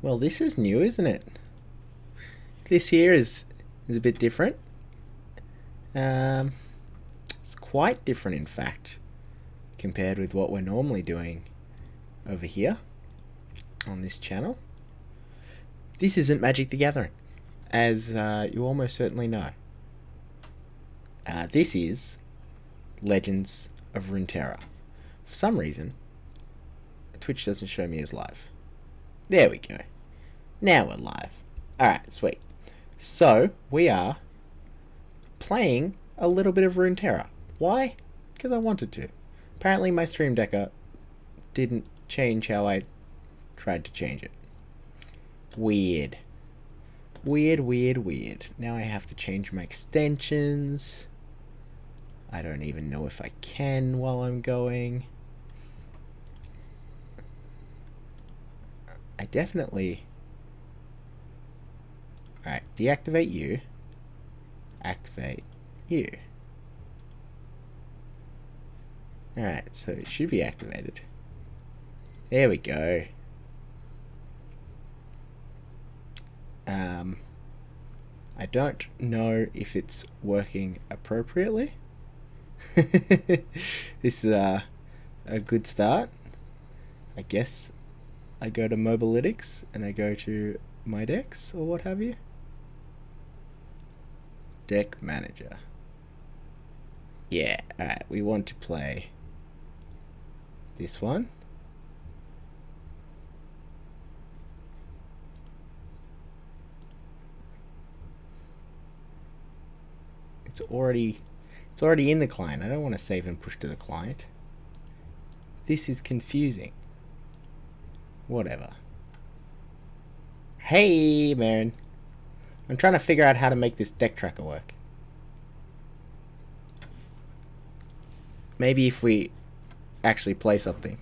Well, this is new, isn't it? This here is a bit different. It's quite different, in fact, compared with what we're normally doing over here on this channel. This isn't Magic the Gathering, as you almost certainly know. This is Legends of Runeterra. For some reason, Twitch doesn't show me as live. There we go. Now we're live. Alright, sweet. So, we are playing a little bit of Runeterra. Why? Because I wanted to. Apparently my stream decker didn't change how I tried to change it. Weird. Weird. Now I have to change my extensions. I don't even know if I can while I'm going. I definitely... Alright, deactivate you. Activate you. Alright, so it should be activated. There we go. I don't know if it's working appropriately. This is a good start. I guess I go to Mobalytics and I go to my decks or what have you. Deck manager. Yeah, alright, we want to play this one. It's already in the client. I don't want to save and push to the client. This is confusing. Whatever. Hey, man. I'm trying to figure out how to make this deck tracker work. Maybe if we actually play something.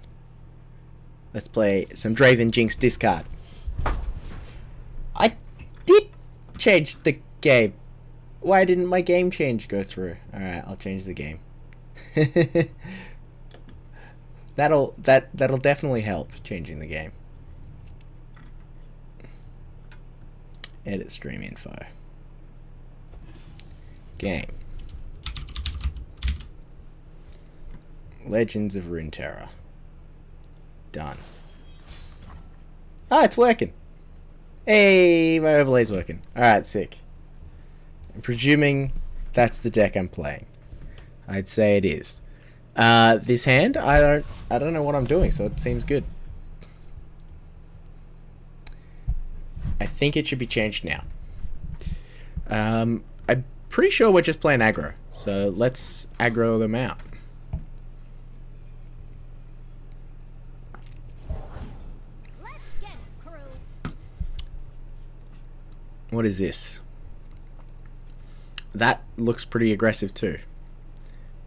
Let's play some Draven Jinx discard. I did change the game. Why didn't my game change go through? Alright, I'll change the game. That'll definitely help, changing the game. Edit stream info. Game. Legends of Runeterra. Done. Ah, it's working. Hey, my overlay's working. Alright, sick. I'm presuming that's the deck I'm playing. I'd say it is. This hand, I don't know what I'm doing, so it seems good. I think it should be changed now. I'm pretty sure we're just playing aggro, so let's aggro them out. Let's get it, crew. What is this? That looks pretty aggressive too.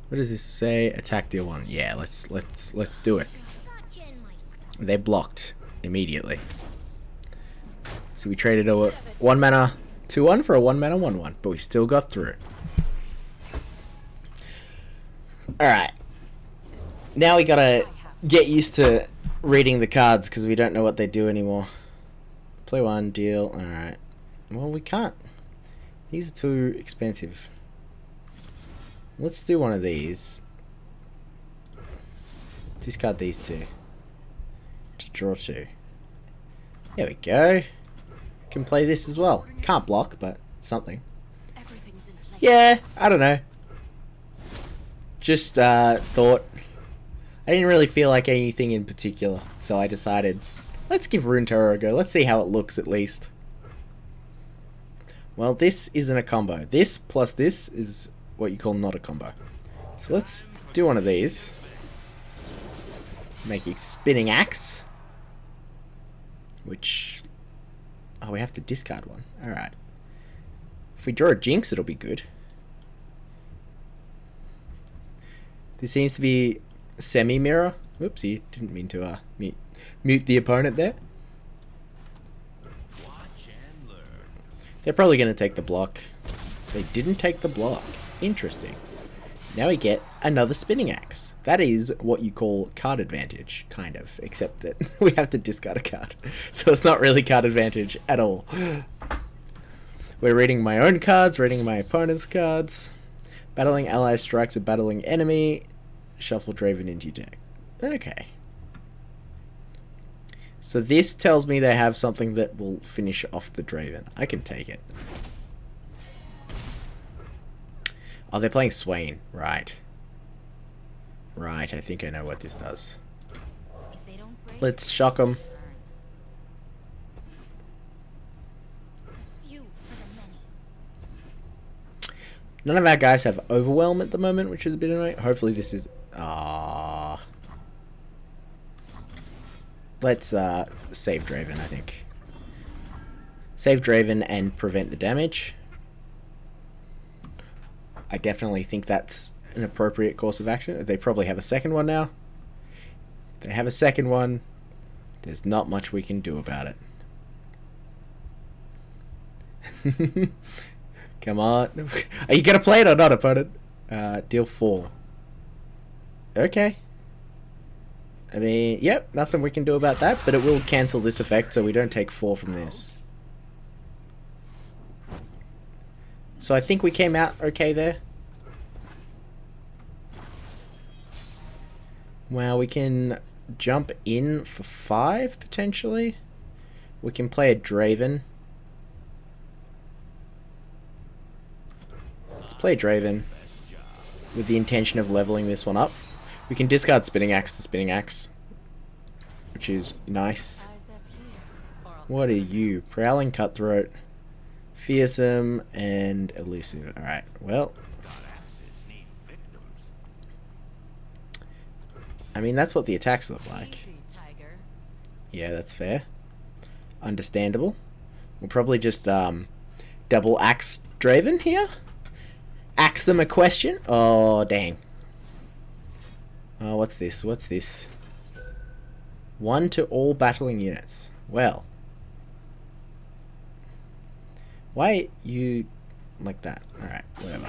What does this say? Attack deal 1. Yeah, let's do it. They're blocked immediately. So we traded a 1 mana 2/1 for a 1 mana 1/1, but we still got through. Alright. Now we gotta get used to reading the cards because we don't know what they do anymore. Play 1, deal. Alright. Well, we can't. These are too expensive. Let's do one of these. Discard these 2. To draw 2. There we go. Can play this as well. Can't block, but something. Yeah, I don't know. Just thought. I didn't really feel like anything in particular, so I decided, let's give Runeterra a go. Let's see how it looks at least. Well, this isn't a combo. This plus this is what you call not a combo. So let's do one of these. Make a spinning axe. Which... Oh, we have to discard one. Alright. If we draw a Jinx, it'll be good. This seems to be semi-mirror. Whoopsie, didn't mean to mute the opponent there. They're probably going to take the block. They didn't take the block. Interesting. Now we get another spinning axe. That is what you call card advantage, kind of, except that we have to discard a card. So it's not really card advantage at all. We're reading my own cards, reading my opponent's cards. Battling ally strikes a battling enemy. Shuffle Draven into your deck. Okay. So this tells me they have something that will finish off the Draven. I can take it. Oh, they're playing Swain. Right. Right, I think I know what this does. Let's shock them. None of our guys have Overwhelm at the moment, which is a bit annoying. Hopefully this is... Let's save Draven, I think. Save Draven and prevent the damage. I definitely think that's an appropriate course of action. They probably have a second one now. If they have a second one, there's not much we can do about it. Come on. Are you going to play it or not, opponent? Deal 4. Okay. I mean, yep, nothing we can do about that, but it will cancel this effect so we don't take 4 from this. So I think we came out okay there. Well, we can jump in for 5, potentially. We can play a Draven. Let's play Draven with the intention of leveling this one up. We can discard Spinning Axe to Spinning Axe, which is nice. What are you? Prowling Cutthroat, Fearsome, and Elusive. Alright, well. I mean, that's what the attacks look like. Yeah, that's fair. Understandable. We'll probably just double axe Draven here. Ask them a question. Oh, dang. Oh, what's this? What's this? 1 to all battling units. Well. Why you like that? Alright, whatever.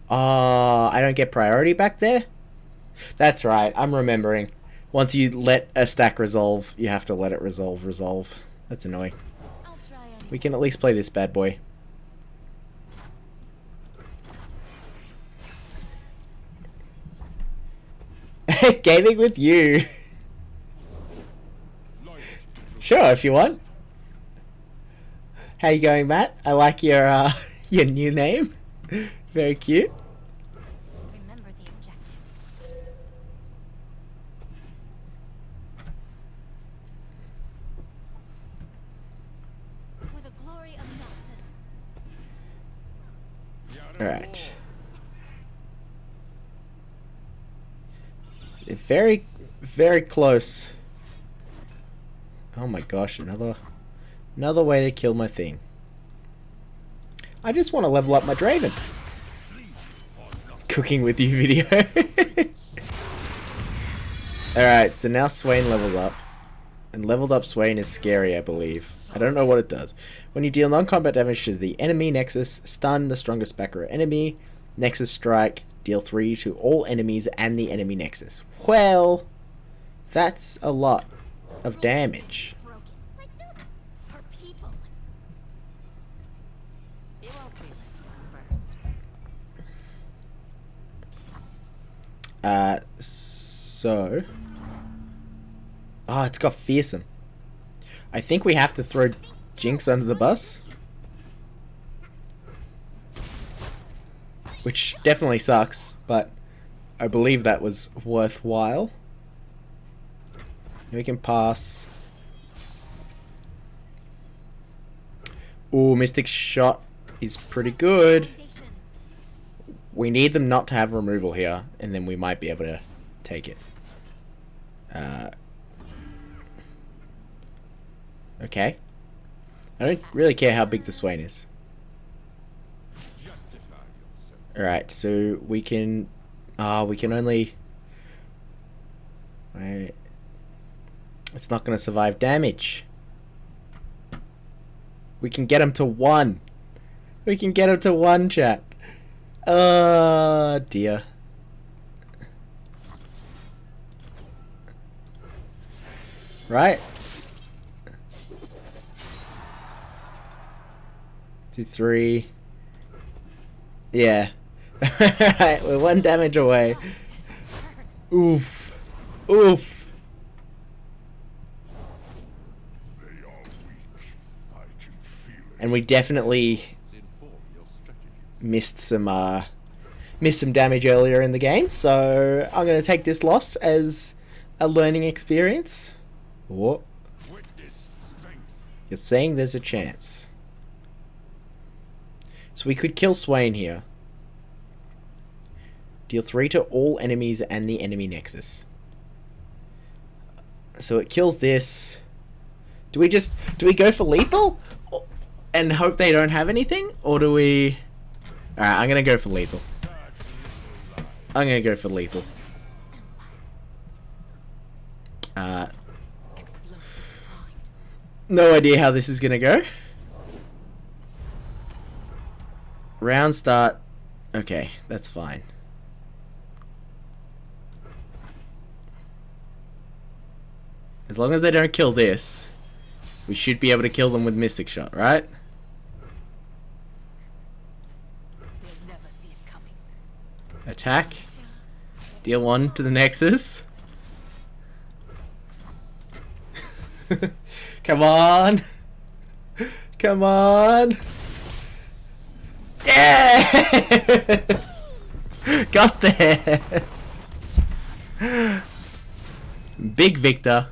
Oh, I don't get priority back there? That's right, I'm remembering. Once you let a stack resolve, you have to let it resolve. That's annoying. We can at least play this bad boy. Gaming with you. Sure, if you want. How you going, Matt? I like your your new name. Very cute. Remember the objectives. For the glory of Noxus. Alright. Very, very close. Oh my gosh, another way to kill my thing. I just want to level up my Draven. Cooking with you video. Alright, so now Swain levels up. And leveled up Swain is scary, I believe. I don't know what it does. When you deal non-combat damage to the enemy Nexus, stun the strongest backer enemy, Nexus Strike, deal 3 to all enemies and the enemy Nexus. Well, that's a lot of damage. Broken. Like buildings. Her people. It won't be first. So... Oh, it's got Fearsome. I think we have to throw Jinx under the bus. Which definitely sucks, but I believe that was worthwhile. We can pass. Ooh, Mystic Shot is pretty good. We need them not to have removal here, and then we might be able to take it. Okay. I don't really care how big the Swain is. Alright, so we can... we can only... Wait. It's not going to survive damage. We can get him to 1. We can get him to one, chat. Oh, dear. Right? 2, 3. Yeah. Alright, we're 1 damage away. Oof. Oof. And we definitely missed some damage earlier in the game, so I'm going to take this loss as a learning experience. What? You're saying there's a chance. So we could kill Swain here. Deal 3 to all enemies and the enemy nexus. So it kills this. Do we go for lethal? And hope they don't have anything? Or do we... Alright, I'm gonna go for lethal. I'm gonna go for lethal. No idea how this is gonna go. Round start. Okay, that's fine. As long as they don't kill this, we should be able to kill them with Mystic Shot, right? Attack. Deal 1 to the Nexus. Come on. Come on. Yeah! Got there. Big Victor.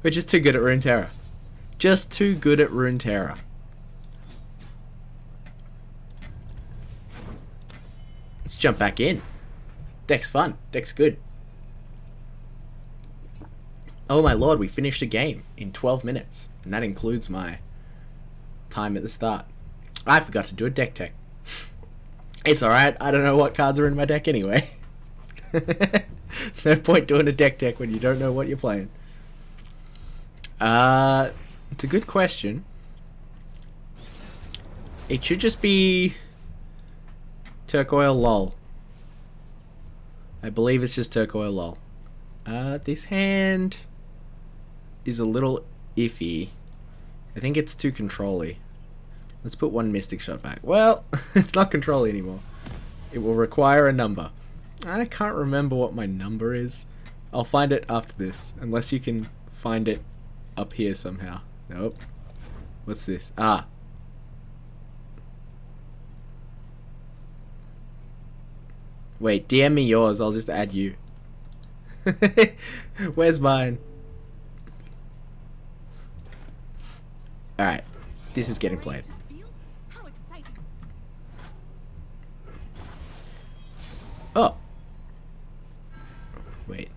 We're just too good at Runeterra. Just too good at Runeterra. Let's jump back in. Deck's fun. Deck's good. Oh my lord, we finished a game in 12 minutes. And that includes my time at the start. I forgot to do a deck tech. It's alright, I don't know what cards are in my deck anyway. No point doing a deck tech when you don't know what you're playing. It's a good question. It should just be Turkoil lol. I believe it's just Turkoil lol. This hand is a little iffy. I think it's too control-y. Let's put 1 Mystic Shot back. Well, it's not control-y anymore. It will require a number. I can't remember what my number is. I'll find it after this. Unless you can find it up here somehow. Nope. What's this? Ah. Wait, DM me yours. I'll just add you. Where's mine? Alright. This is getting played. Oh. Wait.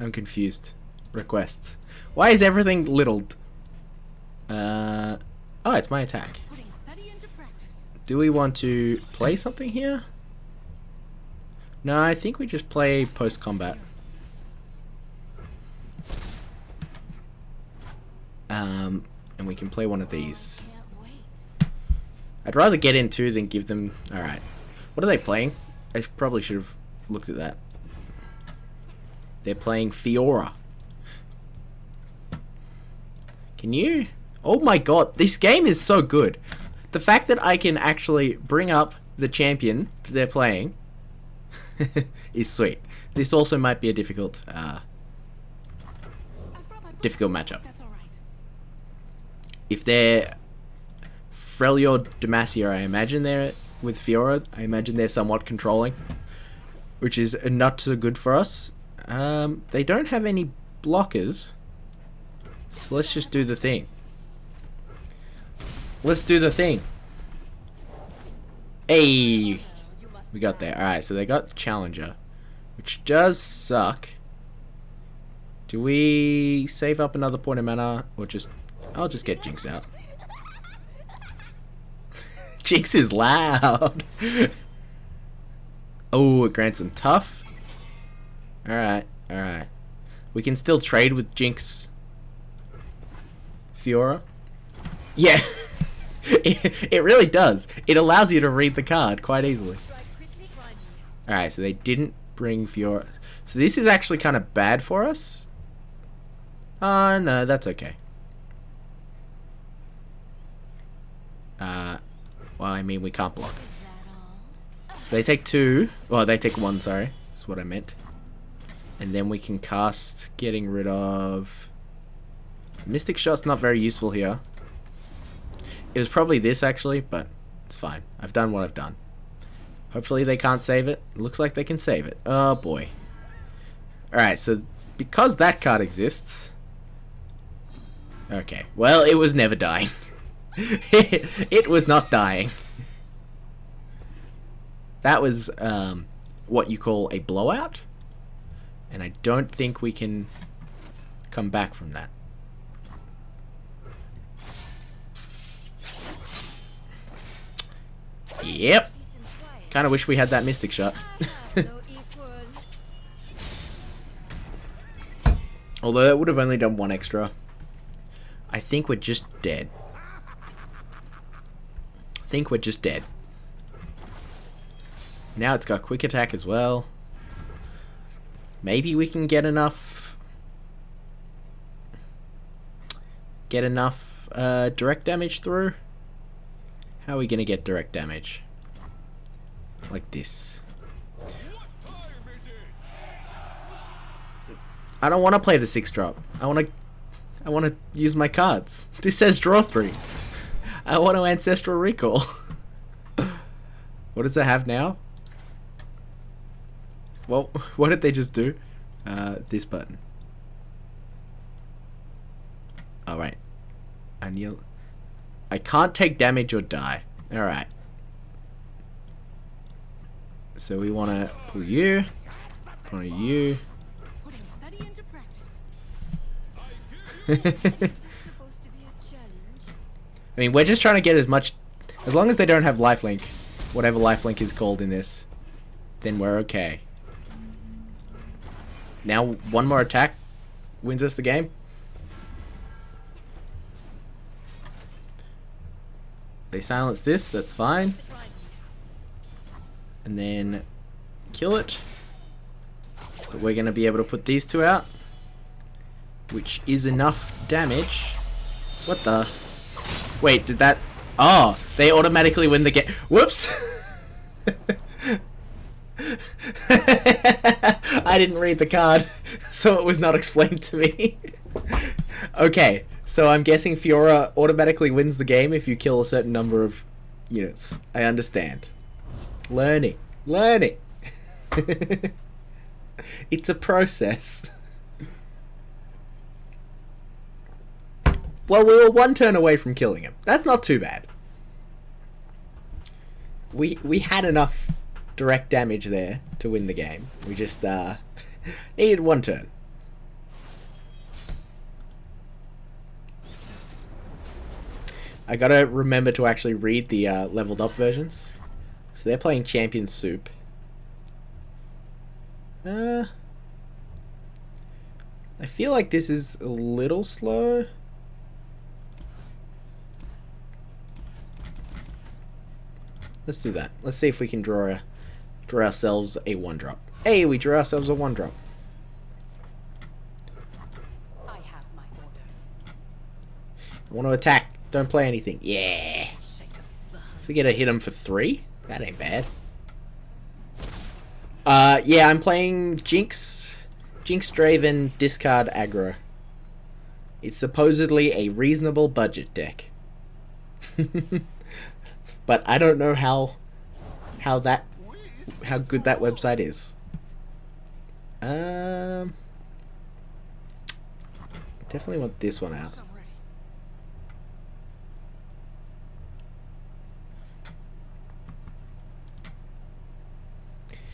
I'm confused. Requests. Why is everything littled? Oh, it's my attack. Do we want to play something here? No, I think we just play post-combat. And we can play one of these. I'd rather get in 2 than give them... Alright. What are they playing? I probably should have looked at that. They're playing Fiora. Can you... Oh my god, this game is so good. The fact that I can actually bring up the champion that they're playing is sweet. This also might be a difficult matchup. If they're Freljord Demacia, I imagine they're with Fiora. I imagine they're somewhat controlling, which is not so good for us. They don't have any blockers, so let's just do the thing. Let's do the thing. Hey, we got there. Alright, so they got Challenger, which does suck. Do we save up another point of mana, or just... I'll just get Jinx out. Jinx is loud. Oh, it grants them tough. Alright, alright. We can still trade with Jinx Fiora. Yeah. It really does. It allows you to read the card quite easily. Alright, so they didn't bring Fiora. So this is actually kind of bad for us. No, that's okay. Well, I mean, we can't block. So they take 2. Well, they take 1, sorry. That's what I meant. And then we can cast getting rid of... Mystic Shot's not very useful here. It was probably this, actually, but it's fine. I've done what I've done. Hopefully they can't save it. Looks like they can save it. Oh, boy. Alright, so because that card exists... Okay, well, it was never dying. It was not dying. That was what you call a blowout. And I don't think we can come back from that. Yep. Kind of wish we had that Mystic Shot. Although that would have only done 1 extra. I think we're just dead. Now it's got quick attack as well. Maybe we can get enough... direct damage through? How are we going to get direct damage? Like this. I don't want to play the 6-drop. I want to use my cards. This says draw 3. I want to Ancestral Recall. What does it have now? Well, what did they just do? This button. Oh, right. I can't take damage or die. Alright. So we want to pull you. Pull you. I mean, we're just trying to get as much... As long as they don't have lifelink, whatever lifelink is called in this, then we're okay. Now, 1 more attack wins us the game. They silence this, that's fine. And then kill it. But we're going to be able to put these 2 out, which is enough damage. What the? Wait, did that... Oh, they automatically win the game. Whoops! I didn't read the card, so it was not explained to me. Okay, so I'm guessing Fiora automatically wins the game if you kill a certain number of units. I understand. Learning. It's a process. Well, we were 1 turn away from killing him. That's not too bad. We had enough direct damage there to win the game. We just needed 1 turn. I gotta remember to actually read the leveled up versions. So they're playing Champion Soup. I feel like this is a little slow. Let's do that. Let's see if we can draw ourselves a 1-drop. Hey, we drew ourselves a 1-drop. I have my orders. I want to attack. Don't play anything. Yeah. So we get to hit him for 3? That ain't bad. Yeah, I'm playing Jinx. Jinx, Draven, discard Aggro. It's supposedly a reasonable budget deck. But I don't know how good that website is. Definitely want this one out.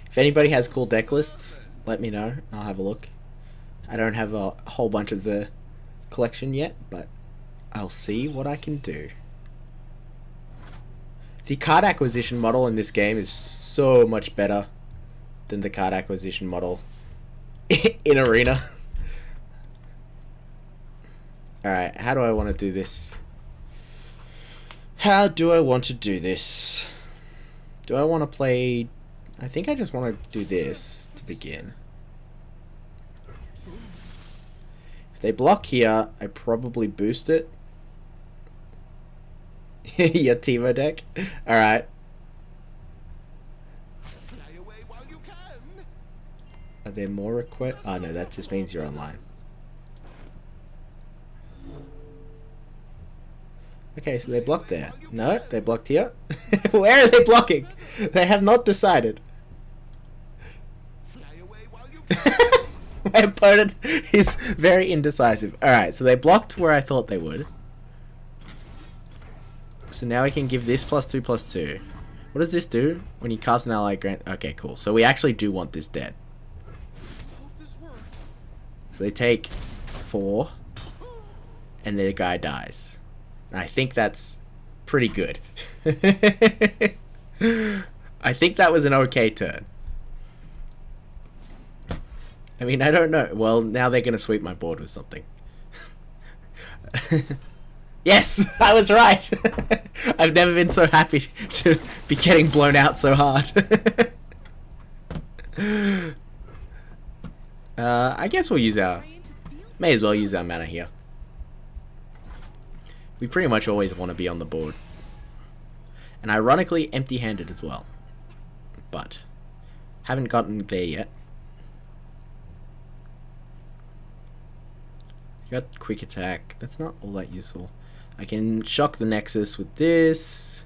If anybody has cool deck lists, let me know. I'll have a look. I don't have a whole bunch of the collection yet, but I'll see what I can do. The card acquisition model in this game is so much better than the card acquisition model in Arena. Alright, how do I want to do this? How do I want to do this? Do I want to play... I think I just want to do this to begin. If they block here, I probably boost it. Your Timo deck? Alright. Are there more requests? Oh no, that just means you're online. Okay, so they blocked there. No, they blocked here. Where are they blocking? They have not decided. My opponent is very indecisive. Alright, so they blocked where I thought they would. So now I can give this +2/+2. What does this do? When you cast an ally grant... Okay, cool. So we actually do want this dead. So they take 4. And the guy dies. And I think that's pretty good. I think that was an okay turn. I mean, I don't know. Well, now they're going to sweep my board with something. Yes, I was right. I've never been so happy to be getting blown out so hard. I guess we'll use our... May as well use our mana here. We pretty much always want to be on the board. And ironically, empty-handed as well. But, haven't gotten there yet. Got quick attack. That's not all that useful. I can shock the Nexus with this.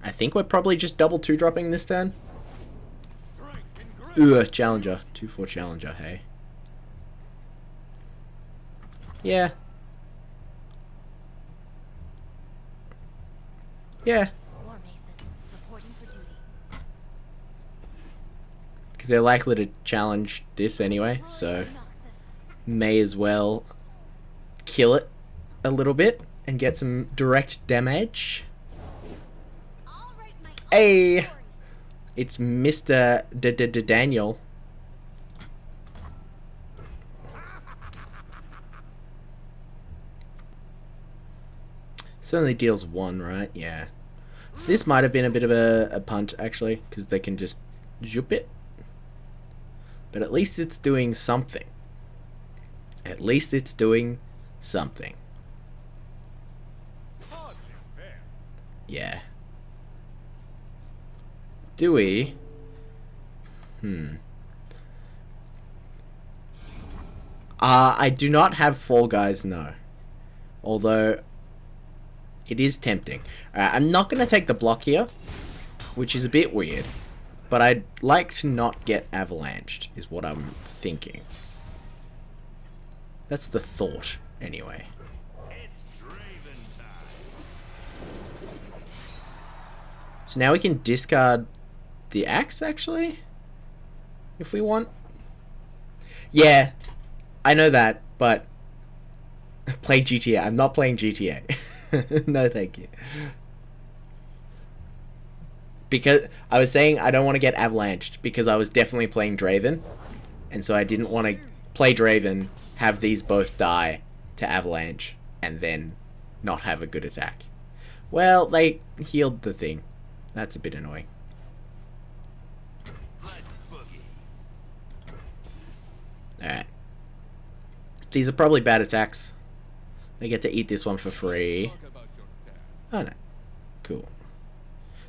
I think we're probably just double 2-dropping this turn. Ugh, Challenger. 2/4 Challenger, hey. Yeah. Yeah. Because they're likely to challenge this anyway, so may as well kill it a little bit and get some direct damage. Hey! It's Mr. Daniel. Certainly deals 1, right? Yeah. This might have been a bit of a punt, actually, because they can just zoop it. But at least it's doing something. At least it's doing something. Yeah. Do we? I do not have Fall Guys, no. Although... it is tempting. I'm not going to take the block here, which is a bit weird. But I'd like to not get avalanched, is what I'm thinking. That's the thought, anyway. It's Draven time. So now we can discard the axe, actually? If we want. Yeah, I know that, but... play GTA. I'm not playing GTA. No, thank you. Because I was saying I don't want to get avalanched because I was definitely playing Draven, and so I didn't want to play Draven, have these both die to avalanche, and then not have a good attack. Well, they healed the thing. That's a bit annoying. Alright. These are probably bad attacks. They get to eat this one for free. Oh no. Cool.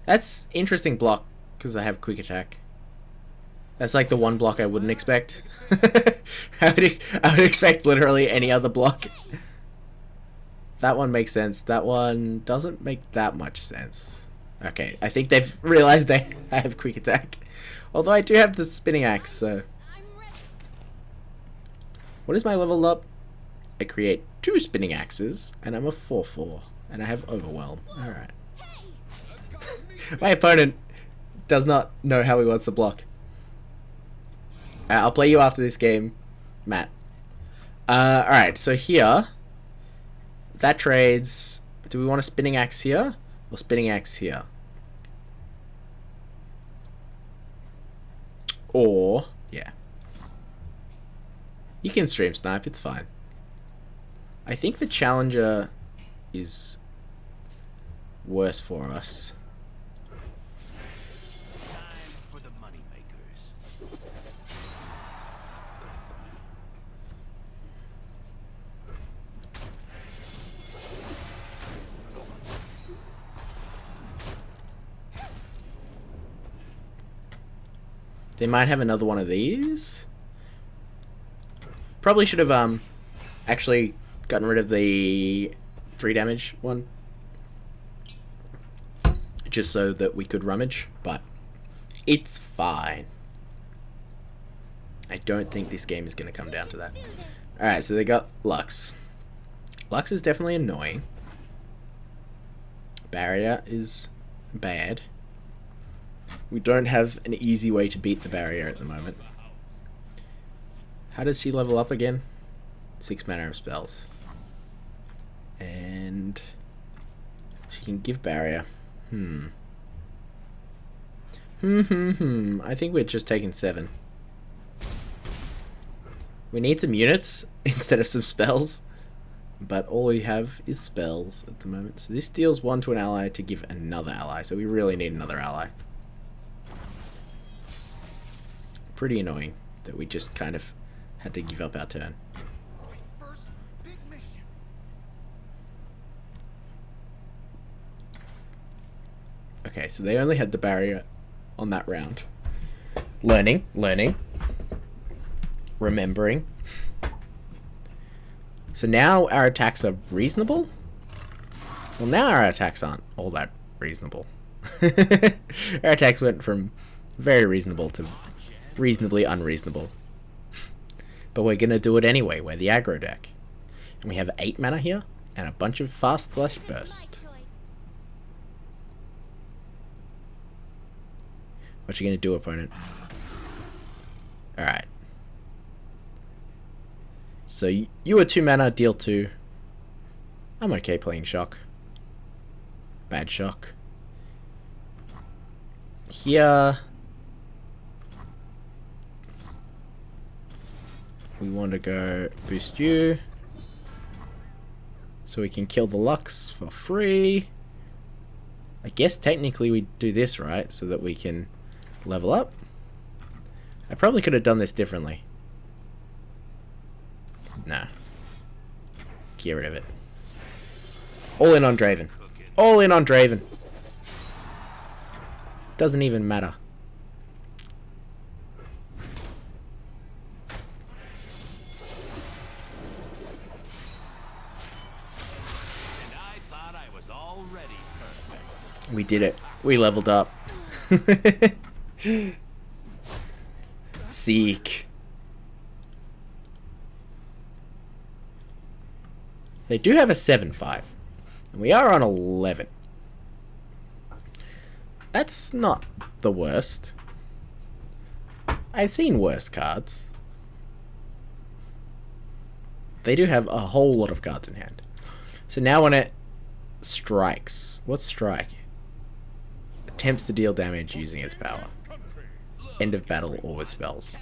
That's interesting block, because I have quick attack. That's like the one block I wouldn't expect. I would expect literally any other block. That one makes sense. That one doesn't make that much sense. Okay, I think they've realized I have quick attack. Although I do have the spinning axe, so... What is my level up? I create 2 spinning axes, and I'm a 4/4. And I have overwhelm. Alright. My opponent does not know how he wants to block. I'll play you after this game, Matt. Alright, so here... that trades... do we want a spinning axe here? Or spinning axe here? Or... yeah. You can stream snipe, it's fine. I think the Challenger is worse for us. Time for the moneymakers. They might have another one of these. Probably should have actually gotten rid of the 3 damage one, just so that we could rummage, but it's fine. I don't think this game is going to come down to that. Alright, so they got Lux. Lux is definitely annoying. Barrier is bad. We don't have an easy way to beat the barrier at the moment. How does she level up again? 6 mana of spells. And she can give barrier. I think we're just taking 7. We need some units instead of some spells. But all we have is spells at the moment. So this deals 1 to an ally to give another ally. So we really need another ally. Pretty annoying that we just kind of had to give up our turn. First big mission. Okay, so they only had the barrier on that round. Learning. Remembering. So now our attacks are reasonable? Well, now our attacks aren't all that reasonable. Our attacks went from very reasonable to reasonably unreasonable. But we're going to do it anyway. We're the aggro deck. And we have 8 mana here and a bunch of fast slash burst. What you going to do, opponent? Alright. So you are 2 mana, deal 2. I'm okay playing shock. Bad shock. Here we want to go boost you so we can kill the Lux for free. I guess technically we do this, right? So that we can level up. I probably could have done this differently. Nah. Get rid of it. All in on Draven. All in on Draven. Doesn't even matter. And I thought I was already perfect. We did it. We leveled up. Seek. They do have a 7/5. And we are on 11. That's not the worst. I've seen worse cards. They do have a whole lot of cards in hand. So now when it strikes. What's strike? Attempts to deal damage using its power. End of battle or with spells.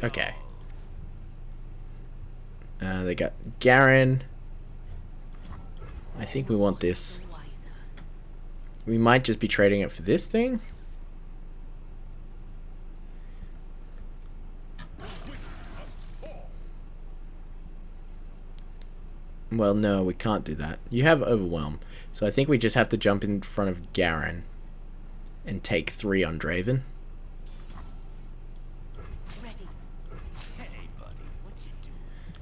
Okay. They got Garen. I think we want this. We might just be trading it for this thing. Well, no, we can't do that. You have Overwhelm. So I think we just have to jump in front of Garen and take 3 on Draven.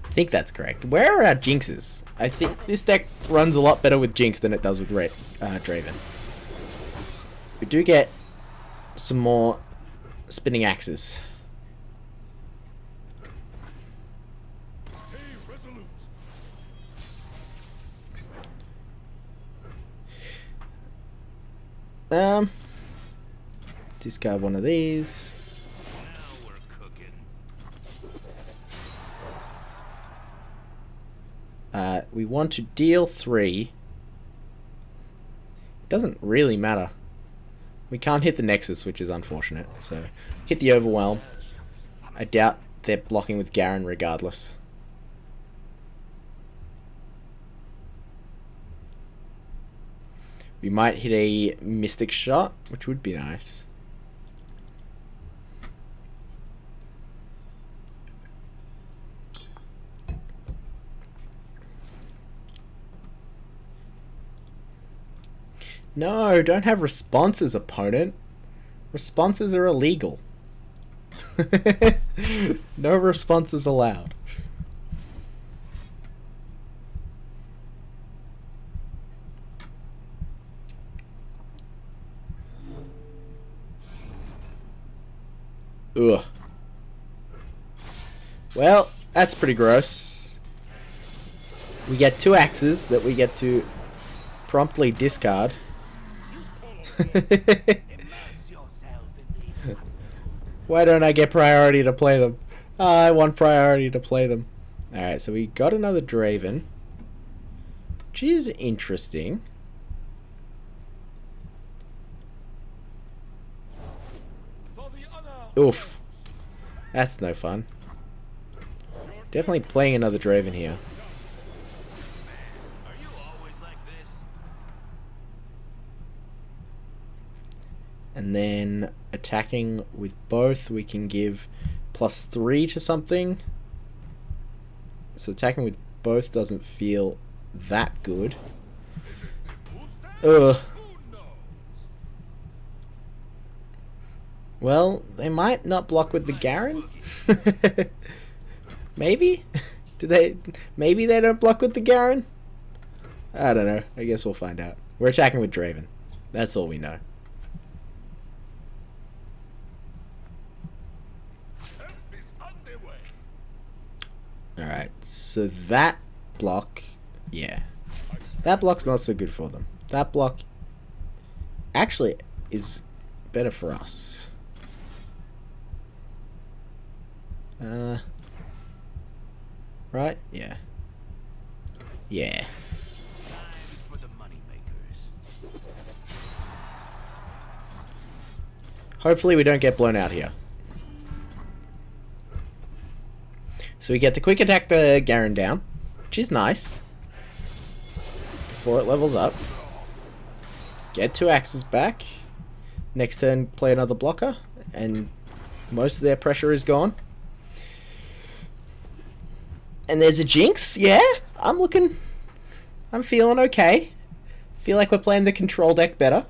I think that's correct. Where are our Jinxes? I think this deck runs a lot better with Jinx than it does with Draven. We do get some more spinning axes. Discard one of these. Now we're cooking. We want to deal 3. It doesn't really matter. We can't hit the Nexus, which is unfortunate. So, hit the Overwhelm. I doubt they're blocking with Garen regardless. We might hit a Mystic Shot, which would be nice. No, don't have responses, opponent. Responses are illegal. No responses allowed. Ugh. Well, that's pretty gross. We get 2 axes that we get to promptly discard. Why don't I get priority to play them? I want priority to play them. Alright, so we got another Draven, which is interesting. Oof. That's no fun. Definitely playing another Draven here. Are you always like this? And then attacking with both, we can give +3 to something. So attacking with both doesn't feel that good. Ugh. Well, they might not block with the Garen. Maybe? Do they? Maybe they don't block with the Garen? I don't know. I guess we'll find out. We're attacking with Draven. That's all we know. Alright, so that block, yeah. That block's not so good for them. That block actually is better for us. Right? Yeah. Yeah. Time for the money makers. Hopefully we don't get blown out here. So we get to quick attack the Garen down, which is nice. Before it levels up. Get 2 axes back. Next turn play another blocker. And most of their pressure is gone. And there's a Jinx, yeah. I'm feeling okay. Feel like we're playing the control deck better.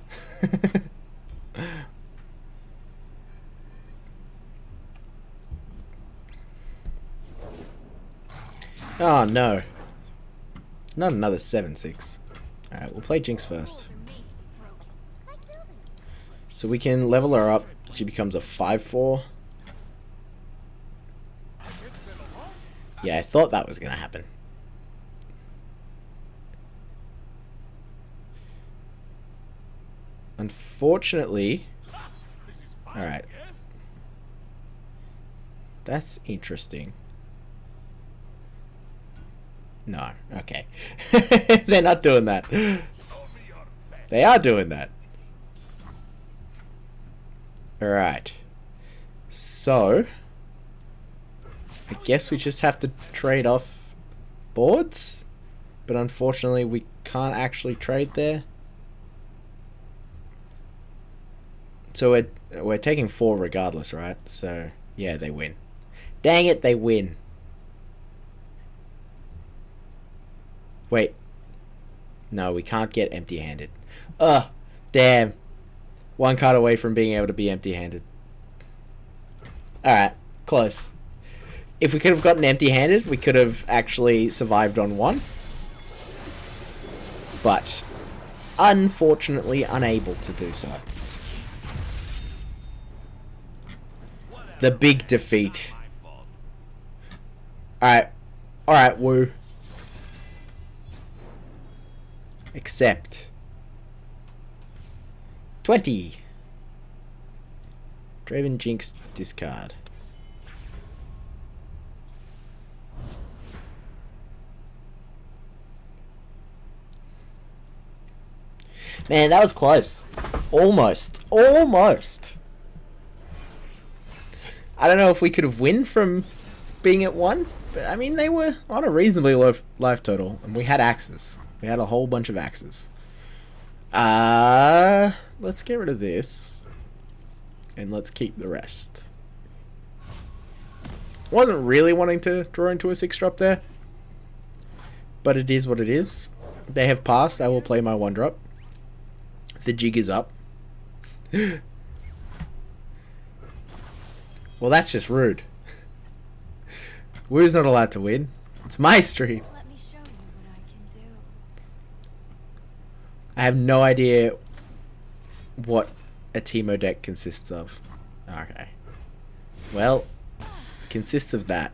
Oh no. Not another 7-6. Alright, we'll play Jinx first. So we can level her up. She becomes a 5-4. Yeah, I thought that was going to happen. Unfortunately... Alright. That's interesting. No, okay. They're not doing that. They are doing that. Alright. So... I guess we just have to trade off boards, but unfortunately we can't actually trade there. So we're taking 4 regardless, right? So yeah, they win. Dang it, they win. Wait. No, we can't get empty-handed. Ugh, damn. 1 card away from being able to be empty-handed. Alright, close. If we could have gotten empty-handed, we could have actually survived on 1. But, unfortunately, unable to do so. The big defeat. Alright. Alright, woo. Accept. 20. Draven Jinx discard. Man, that was close. Almost. Almost. I don't know if we could have win from being at 1, but I mean, they were on a reasonably low life total, and we had axes. We had a whole bunch of axes. Let's get rid of this. And let's keep the rest. Wasn't really wanting to draw into a 6-drop there. But it is what it is. They have passed. I will play my 1-drop. The jig is up. Well, that's just rude. Woo's not allowed to win. It's my stream. Let me show you what I can do. I have no idea what a Teemo deck consists of. Okay. Well, consists of that.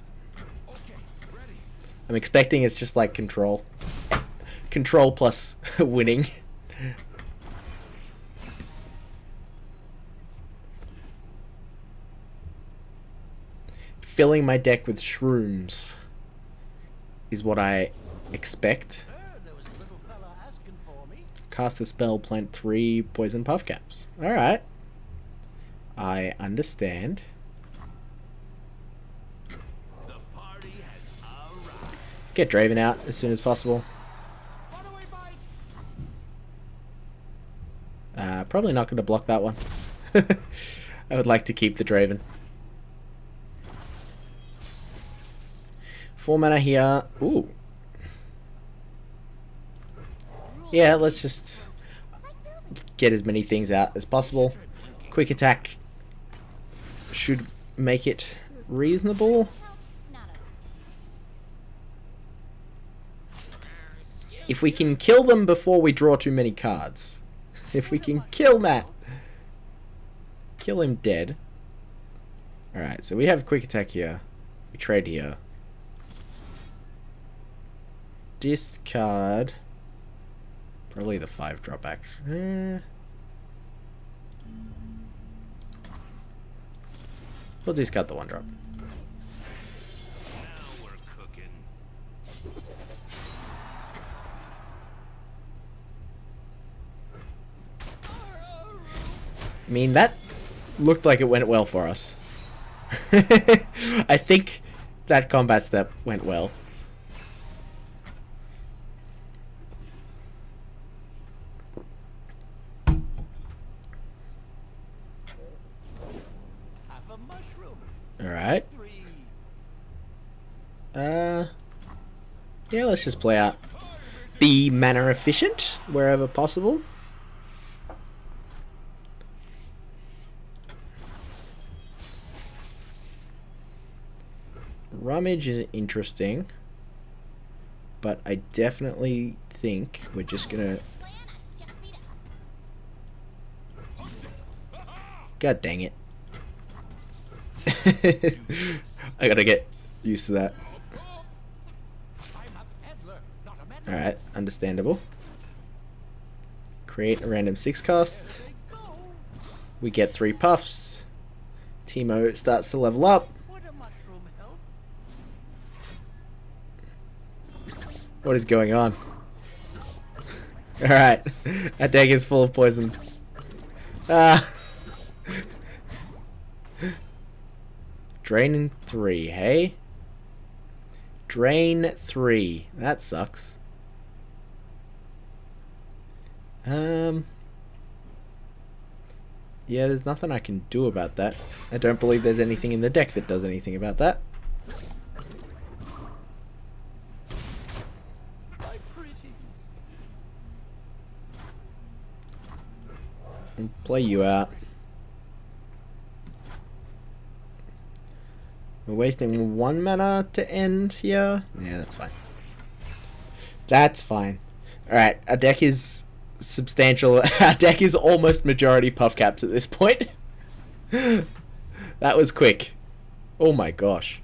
I'm expecting it's just like control. Control plus winning. Filling my deck with shrooms is what I expect. Cast a spell, plant 3 poison puff caps. Alright. I understand. Get Draven out as soon as possible. Probably not going to block that one. I would like to keep the Draven. 4 mana here. Ooh. Yeah, let's just get as many things out as possible. Quick attack should make it reasonable. If we can kill them before we draw too many cards. If we can kill Matt. Kill him dead. Alright, so we have quick attack here. We trade here. Discard. Probably the 5-drop action. We'll discard the 1-drop. I mean, that looked like it went well for us. I think that combat step went well. Alright. Yeah, let's just play out. Be mana efficient wherever possible. Rummage is interesting, but I definitely think we're just gonna... God dang it. I gotta get used to that. Alright, understandable. Create a random 6 cost. We get 3 puffs. Teemo starts to level up. What is going on? Alright. Our deck is full of poison. Drain 3, hey? Drain 3. That sucks. Yeah, there's nothing I can do about that. I don't believe there's anything in the deck that does anything about that. I'll play you out. We're wasting 1 mana to end here. Yeah, that's fine. That's fine. Alright, our deck is substantial. Our deck is almost majority puff caps at this point. That was quick. Oh my gosh.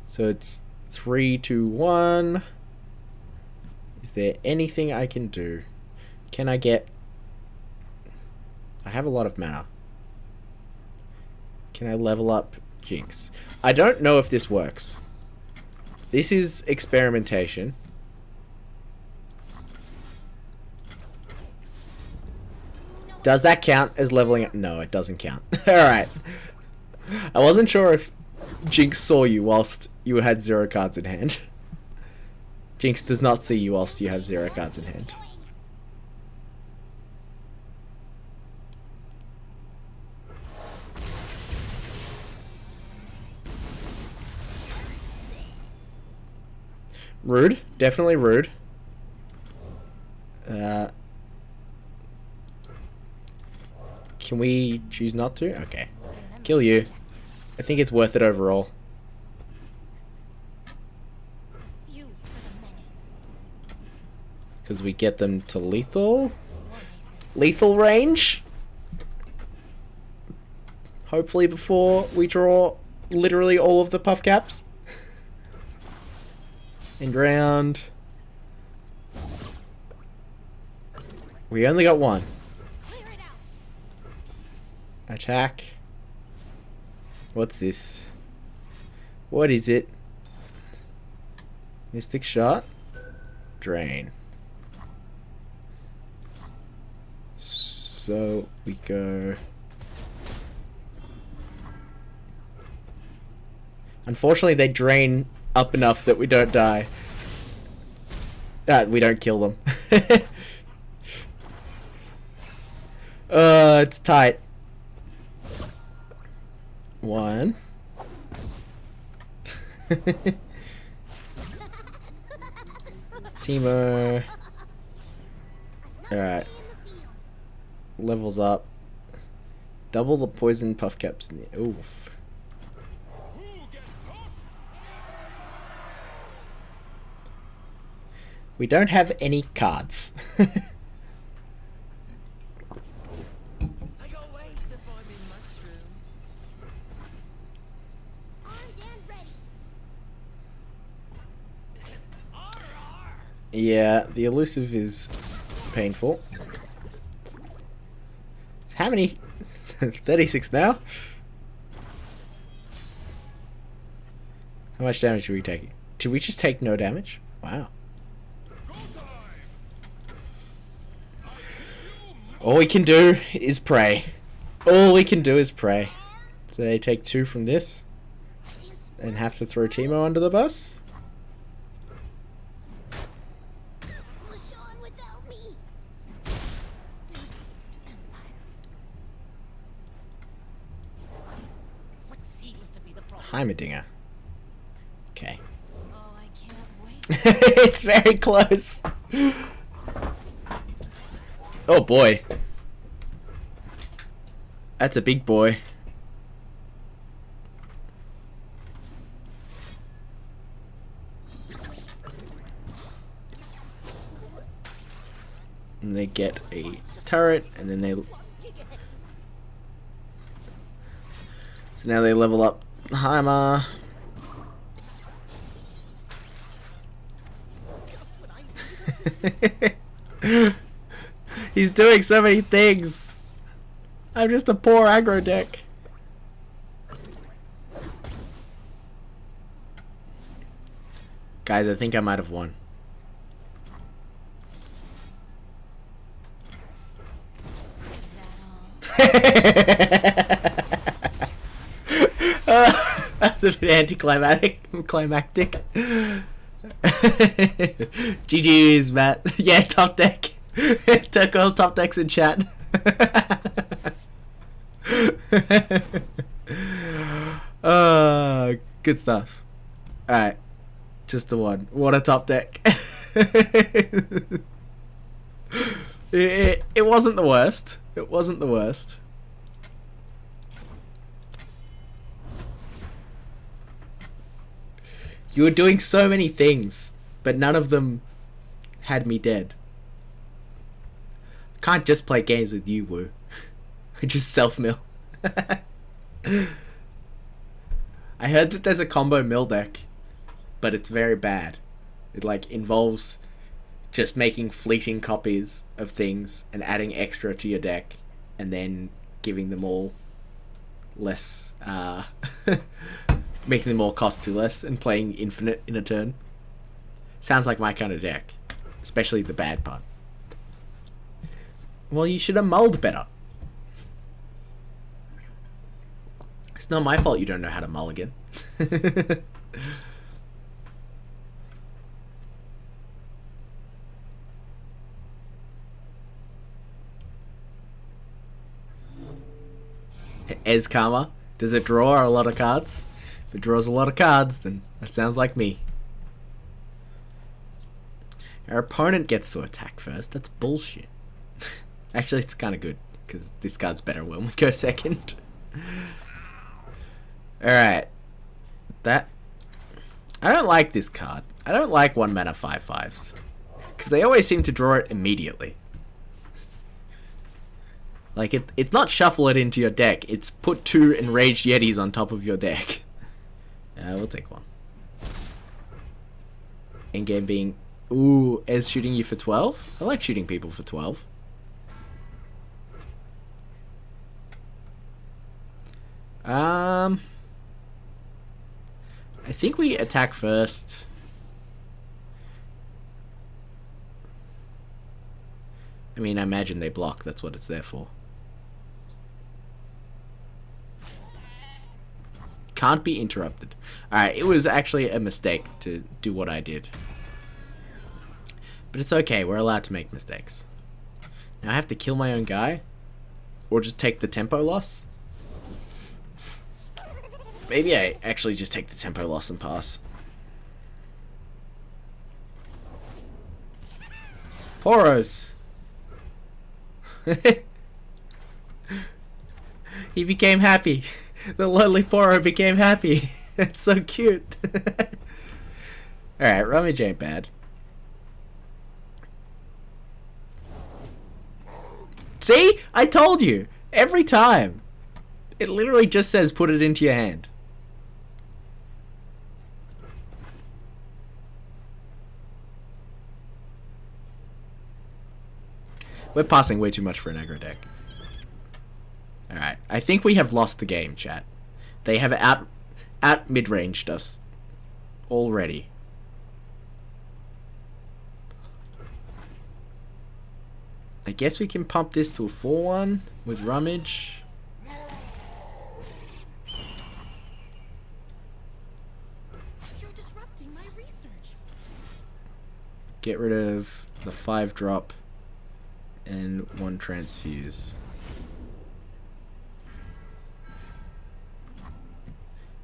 So it's 3, 2, 1. Is there anything I can do? Can I get... I have a lot of mana. Can I level up Jinx? I don't know if this works. This is experimentation. Does that count as leveling up? No, it doesn't count. Alright. I wasn't sure if Jinx saw you whilst you had 0 cards in hand. Jinx does not see you whilst you have 0 cards in hand. Rude. Definitely rude. Can we choose not to? Okay. Kill you. I think it's worth it overall. You for the many. Because we get them to lethal. Lethal range. Hopefully before we draw literally all of the puff caps. End round. We only got one. Clear it out. Attack. What's this? What is it? Mystic shot. Drain. So we go. Unfortunately, they drain up enough that we don't die. That we don't kill them. It's tight. One. Teemo. Alright. Levels up. Double the poison puff caps in the. Oof. We don't have any cards. I got ways to find me mushrooms. Armed and ready. Yeah, the elusive is painful. How many? 36 now? How much damage are we taking? Did we just take no damage? Wow. All we can do is pray. All we can do is pray. So they take 2 from this. And have to throw Teemo under the bus? Push on without me. What seems to be the problem? Heimerdinger. Okay. Oh, I can't wait. It's very close. Oh boy. That's a big boy. And they get a turret, and then they... So now they level up Heimer. He's doing so many things. I'm just a poor aggro deck. Guys, I think I might have won. That's a bit anticlimactic. Climactic. GG's, Matt. Yeah, top deck. Turquoise top decks in chat. Good stuff. Alright. Just the one. What a top deck. It wasn't the worst. It wasn't the worst. You were doing so many things, but none of them had me dead. Can't just play games with you, Woo. Just self-mill. I heard that there's a combo mill deck, but it's very bad. It like involves just making fleeting copies of things and adding extra to your deck, and then giving them all less, making them all cost to less and playing infinite in a turn. Sounds like my kind of deck, especially the bad part. Well, you should have mulled better. It's not my fault you don't know how to mulligan. Ez Karma, does it draw a lot of cards? If it draws a lot of cards, then that sounds like me. Our opponent gets to attack first. That's bullshit. Actually, it's kind of good, because this card's better when we go second. Alright. That... I don't like this card. I don't like 1 mana 5/5s. Because they always seem to draw it immediately. Like, it's not shuffle it into your deck. It's put 2 Enraged Yetis on top of your deck. We'll take 1. In-game being... Ooh, Ez shooting you for 12? I like shooting people for 12. I think we attack first. I mean, I imagine they block. That's what it's there for. Can't be interrupted. Alright, it was actually a mistake to do what I did. But it's okay, we're allowed to make mistakes. Now I have to kill my own guy? Or just take the tempo loss? Maybe I actually just take the tempo loss and pass. Poros! He became happy. The lonely Poro became happy. That's so cute. Alright, Rummage ain't bad. See? I told you! Every time! It literally just says put it into your hand. We're passing way too much for an aggro deck. Alright, I think we have lost the game, chat. They have out mid-ranged us already. I guess we can pump this to a 4-1 with Rummage. You're disrupting my research. Get rid of the 5-drop and 1 transfuse.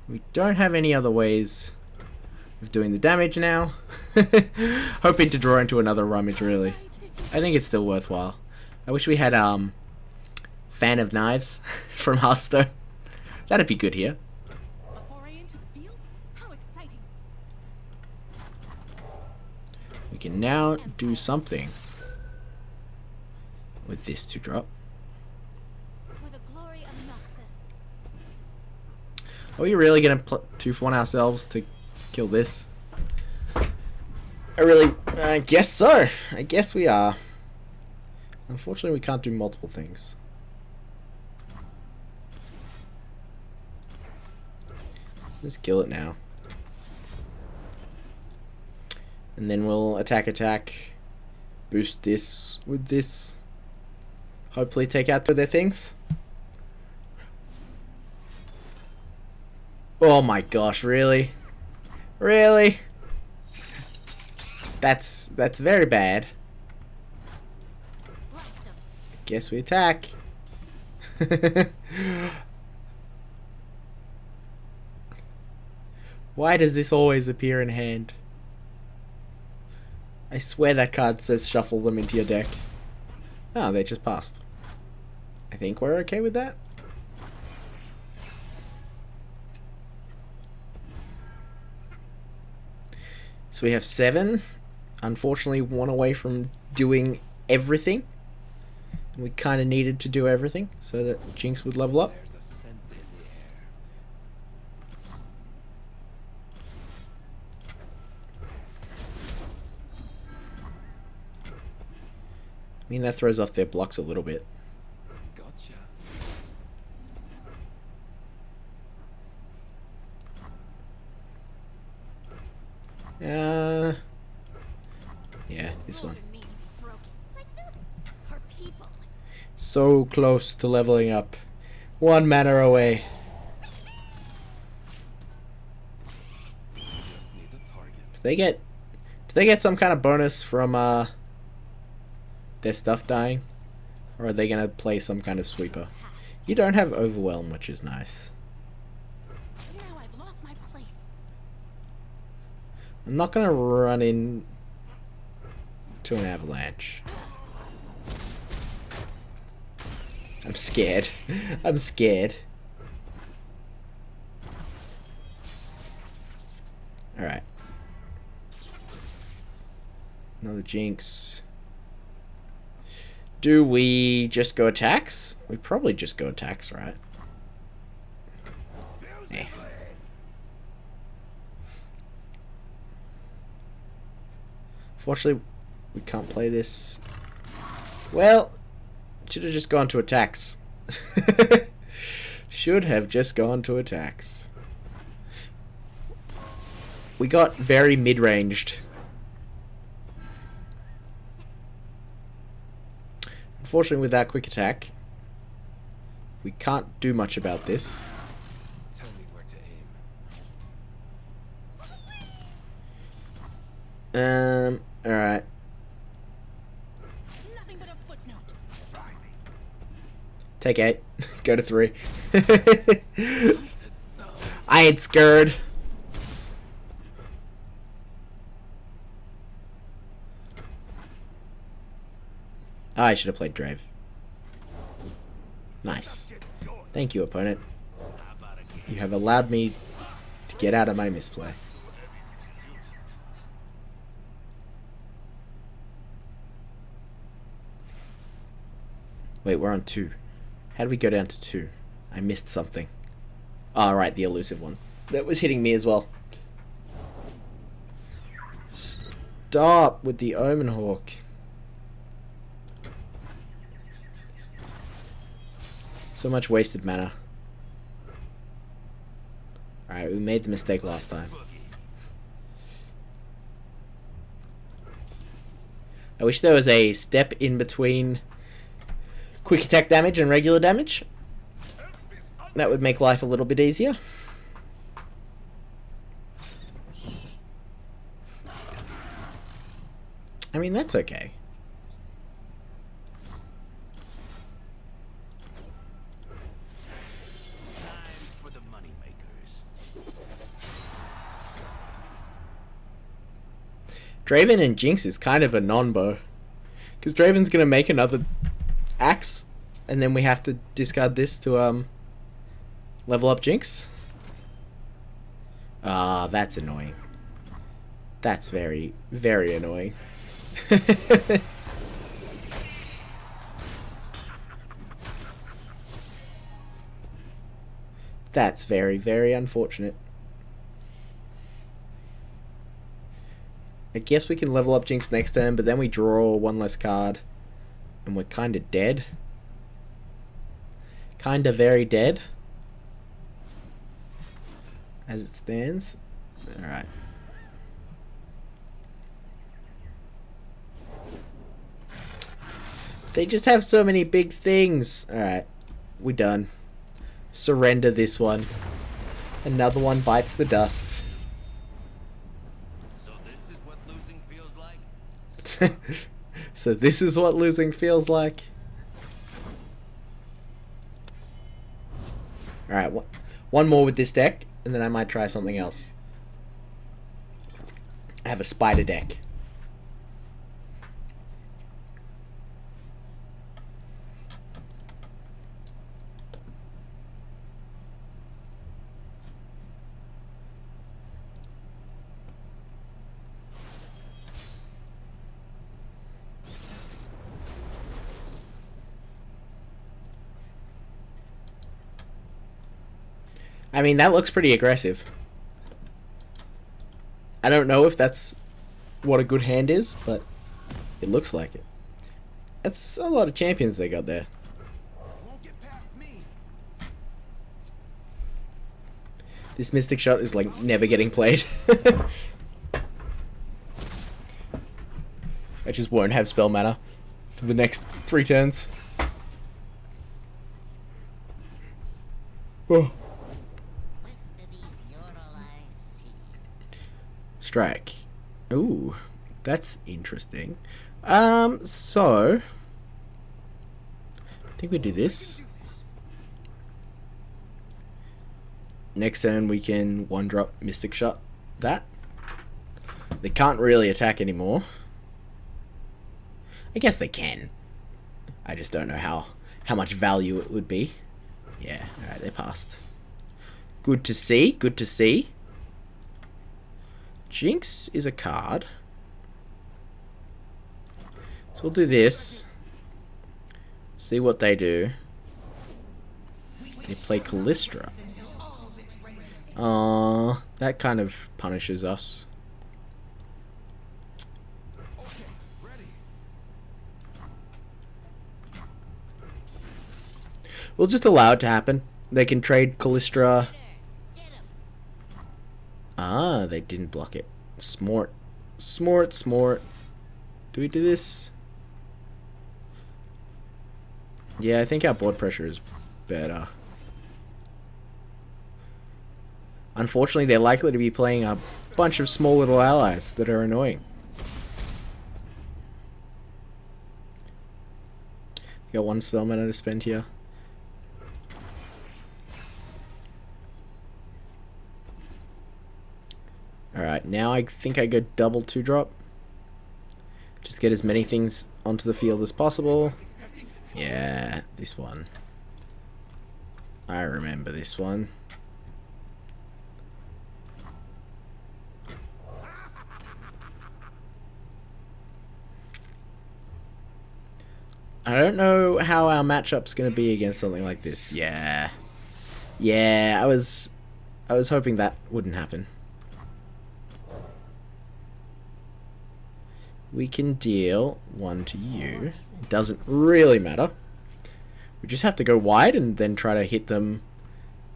We don't have any other ways of doing the damage now. Hoping to draw into another Rummage, really. I think it's still worthwhile. I wish we had Fan of Knives from Hearthstone. That'd be good here. A foray into the field? How exciting. We can now do something with this 2-drop. For the glory of Noxus. Are we really gonna 2-for-1 ourselves to kill this? I guess so. I guess we are. Unfortunately, we can't do multiple things. Just kill it now. And then we'll attack, boost this with this. Hopefully take out their things. Oh my gosh, really? Really? That's very bad. Guess we attack. Why does this always appear in hand? I swear that card says shuffle them into your deck. Oh, they just passed. I think we're okay with that. So we have 7. Unfortunately, 1 away from doing everything. We kind of needed to do everything so that Jinx would level up. There's a scent in the air. I mean, that throws off their blocks a little bit. Gotcha. Yeah, this one. Rules are made to be broken, like buildings or people. So close to leveling up. 1 mana away. Just need a target. Do they get some kind of bonus from their stuff dying? Or are they gonna play some kind of sweeper? You don't have Overwhelm, which is nice. Now I've lost my place. I'm not gonna run in to an avalanche. I'm scared. I'm scared. Alright. Another Jinx. Do we just go attacks? We probably just go attacks, right? Eh. Fortunately, we can't play this. Well, should have just gone to attacks. Should have just gone to attacks. We got very mid-ranged. Unfortunately, with that quick attack, we can't do much about this. Tell me where to aim. Alright. Nothing but a footnote. Try me. Take 8. Go to 3. I ain't scared. I should have played Draven. Nice. Thank you, opponent. You have allowed me to get out of my misplay. Wait, we're on 2. How did we go down to 2? I missed something. Oh, right, the elusive one. That was hitting me as well. Stop with the Omen Hawk. So much wasted mana. Alright, we made the mistake last time. I wish there was a step in between quick attack damage and regular damage. That would make life a little bit easier. I mean, that's okay. For the money makers. Draven and Jinx is kind of a non-bow. Because Draven's going to make another axe. And then we have to discard this to level up Jinx. Ah, that's annoying. That's very, very annoying. That's very, very unfortunate. I guess we can level up Jinx next turn, but then we draw one less card. And we're kind of dead. Kind of very dead. As it stands. Alright. They just have so many big things. Alright. We're done. Surrender this one. Another one bites the dust. So this is what losing feels like? So this is what losing feels like. Alright, one more with this deck, and then I might try something else. I have a spider deck. I mean, that looks pretty aggressive. I don't know if that's what a good hand is, but it looks like it. That's a lot of champions they got there. Won't get past me. This Mystic Shot is like never getting played. I just won't have spell mana for the next 3 turns. Oh. Strike. Ooh, that's interesting. So I think we do this. Next turn we can 1-drop Mystic Shot that. They can't really attack anymore. I guess they can. I just don't know how much value it would be. Yeah, alright, they passed. Good to see, good to see. Jinx is a card. So we'll do this. See what they do. They play Kalista. That kind of punishes us. We'll just allow it to happen. They can trade Kalista. Ah, they didn't block it. Smart. Smart, smart. Do we do this? Yeah, I think our board pressure is better. Unfortunately, they're likely to be playing a bunch of small little allies that are annoying. Got one spell mana to spend here. Alright, now I think I go double 2-drop. Just get as many things onto the field as possible. Yeah, this one. I remember this one. I don't know how our matchup's going to be against something like this. Yeah. Yeah, I was hoping that wouldn't happen. We can deal 1 to you. It doesn't really matter. We just have to go wide and then try to hit them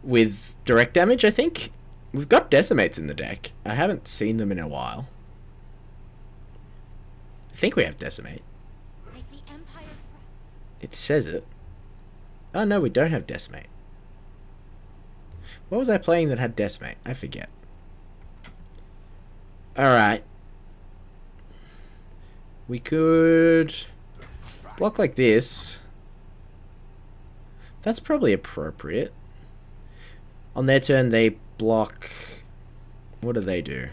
with direct damage, I think. We've got decimates in the deck. I haven't seen them in a while. I think we have decimate. Make the Empire It says it. Oh no, we don't have decimate. What was I playing that had decimate? I forget. Alright. We could block like this. That's probably appropriate. On their turn, they block... What do they do?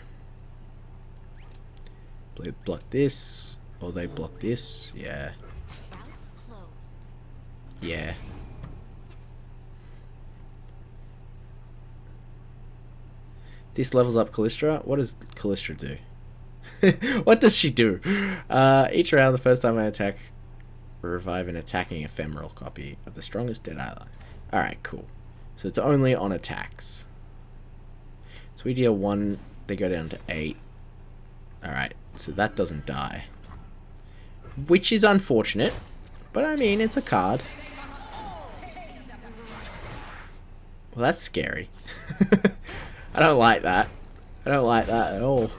They block this, or they block this. Yeah. routes closed. Yeah. This levels up Kalista. What does Kalista do? What does she do? Each round, the first time I attack, revive an attacking ephemeral copy of the strongest dead ally. Alright, cool. So it's only on attacks. So we deal 1, they go down to 8. Alright, so that doesn't die. Which is unfortunate. But I mean, it's a card. Well, that's scary. I don't like that. I don't like that at all.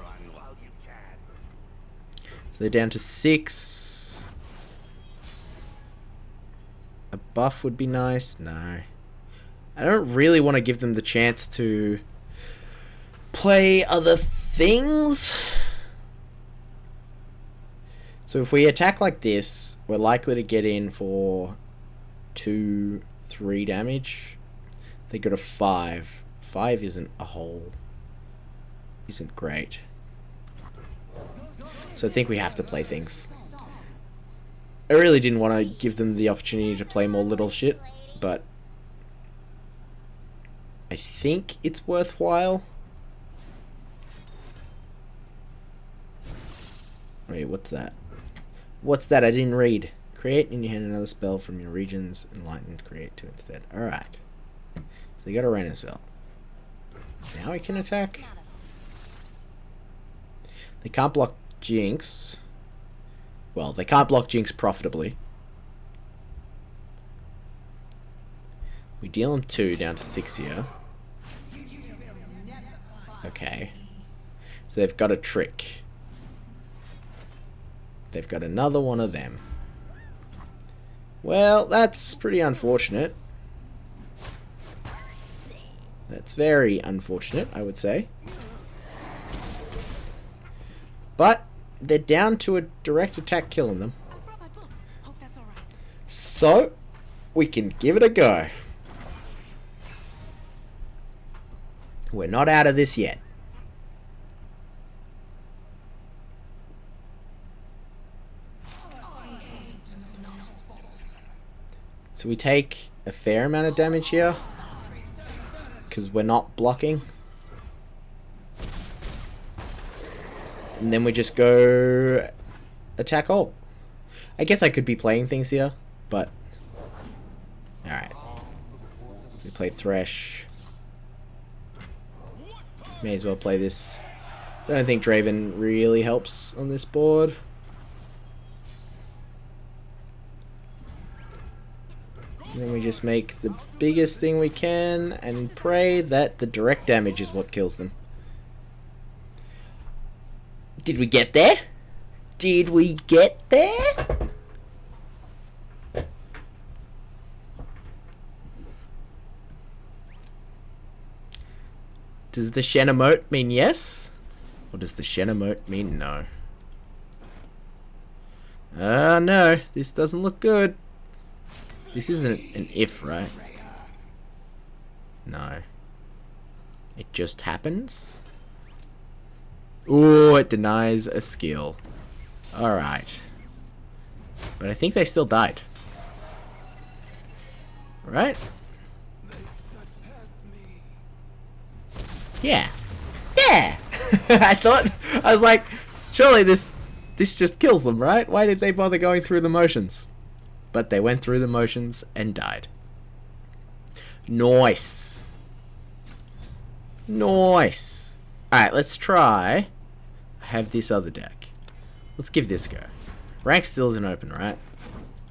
So they're down to 6. A buff would be nice. No. I don't really want to give them the chance to play other things. So if we attack like this, we're likely to get in for 2, 3 damage. They go to 5. 5 isn't a whole. Isn't great. So I think we have to play things. I really didn't want to give them the opportunity to play more little shit, but I think it's worthwhile. Wait, what's that? What's that? I didn't read. Create in your hand another spell from your regions. Enlightened, create 2 instead. Alright. So they got a random spell. Now we can attack. They can't block Jinx. Well, they can't block Jinx profitably. We deal them 2 down to 6 here. Okay. So they've got a trick. They've got another one of them. Well, that's pretty unfortunate. That's very unfortunate, I would say. But they're down to a direct attack killing them. So, we can give it a go. We're not out of this yet. So we take a fair amount of damage here. Because we're not blocking. And then we just go attack all. I guess I could be playing things here, but alright. We played Thresh. May as well play this. I don't think Draven really helps on this board. And then we just make the biggest thing we can and pray that the direct damage is what kills them. Did we get there? Did we get there? Does the Shen emote mean yes? Or does the Shen emote mean no? No. This doesn't look good. This isn't an if, right? No. It just happens? Ooh, it denies a skill. Alright. But I think they still died. Right? Yeah. Yeah! I was like, surely this just kills them, right? Why did they bother going through the motions? But they went through the motions and died. Nice. Nice. Alright, let's try. I have this other deck. Let's give this a go. Rank still isn't open, right?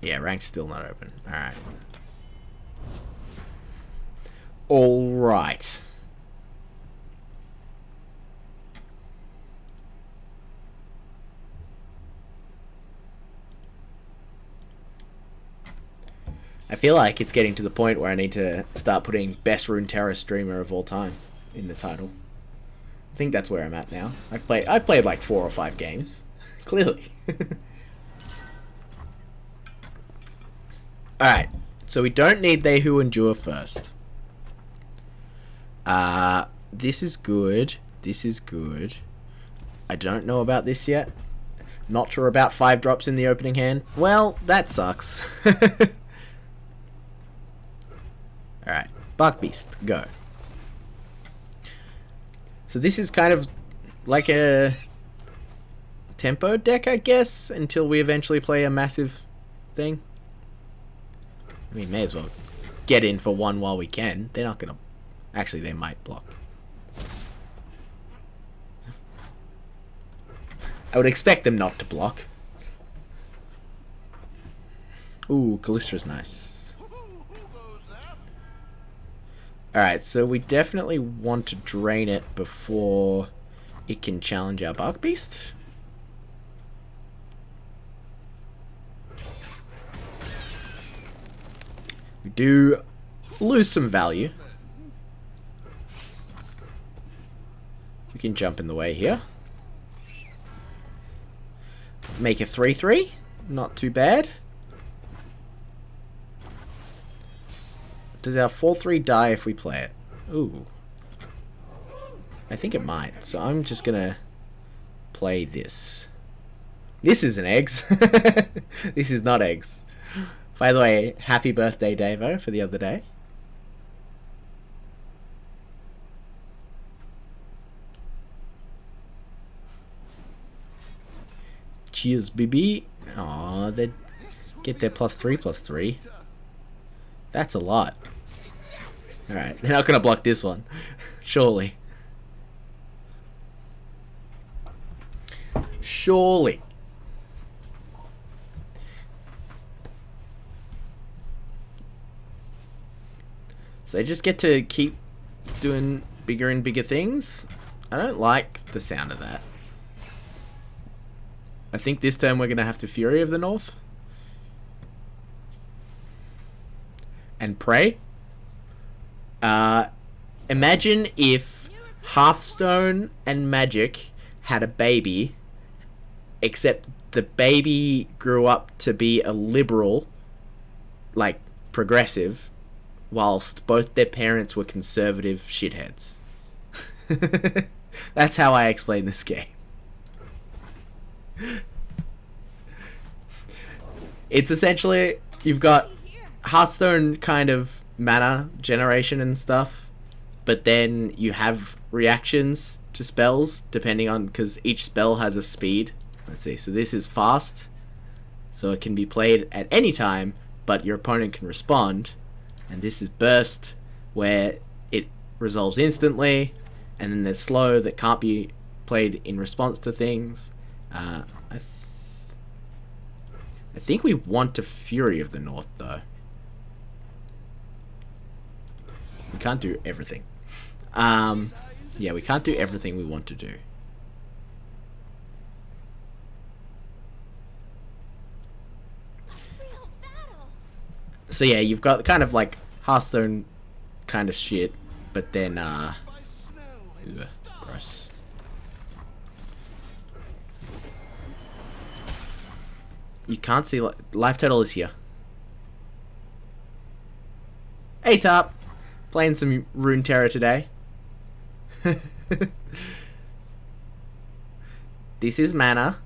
Yeah, rank's still not open. Alright. Alright. I feel like it's getting to the point where I need to start putting best Runeterra streamer of all time in the title. I think that's where I'm at now. I've played like 4 or 5 games. Clearly. Alright. So we don't need They Who Endure first. This is good. This is good. I don't know about this yet. Not sure about 5 drops in the opening hand. Well, that sucks. Alright, Bark Beast, go. So this is kind of like a tempo deck, I guess, until we eventually play a massive thing. I mean, may as well get in for one while we can. They're not gonna... Actually, they might block. I would expect them not to block. Ooh, Kalistra's nice. Alright, so we definitely want to drain it before it can challenge our Bark Beast. We do lose some value. We can jump in the way here. Make a 3-3. Not too bad. Does our 4-3 die if we play it? Ooh. I think it might. So I'm just gonna play this. This isn't eggs. This is not eggs. By the way, happy birthday, Davo, for the other day. Cheers, baby. Aw, they get their +3/+3. That's a lot. Alright, they're not going to block this one. Surely. Surely. So they just get to keep doing bigger and bigger things. I don't like the sound of that. I think this turn we're going to have to Fury of the North. And pray. Imagine if Hearthstone and Magic had a baby, except the baby grew up to be a liberal, like progressive, whilst both their parents were conservative shitheads. That's how I explain this game. It's essentially, you've got Hearthstone kind of mana generation and stuff, but then you have reactions to spells depending on, because each spell has a speed. Let's see, so this is fast, so it can be played at any time, but your opponent can respond. And this is burst, where it resolves instantly, and then there's slow that can't be played in response to things. I think we want a Fury of the North, though. We can't do everything. Yeah, we can't do everything we want to do. Real battle. So yeah, you've got kind of like Hearthstone kind of shit, but then, ugh, gross. You can't see, life total is here. Hey Top! Playing some Runeterra today. This is mana.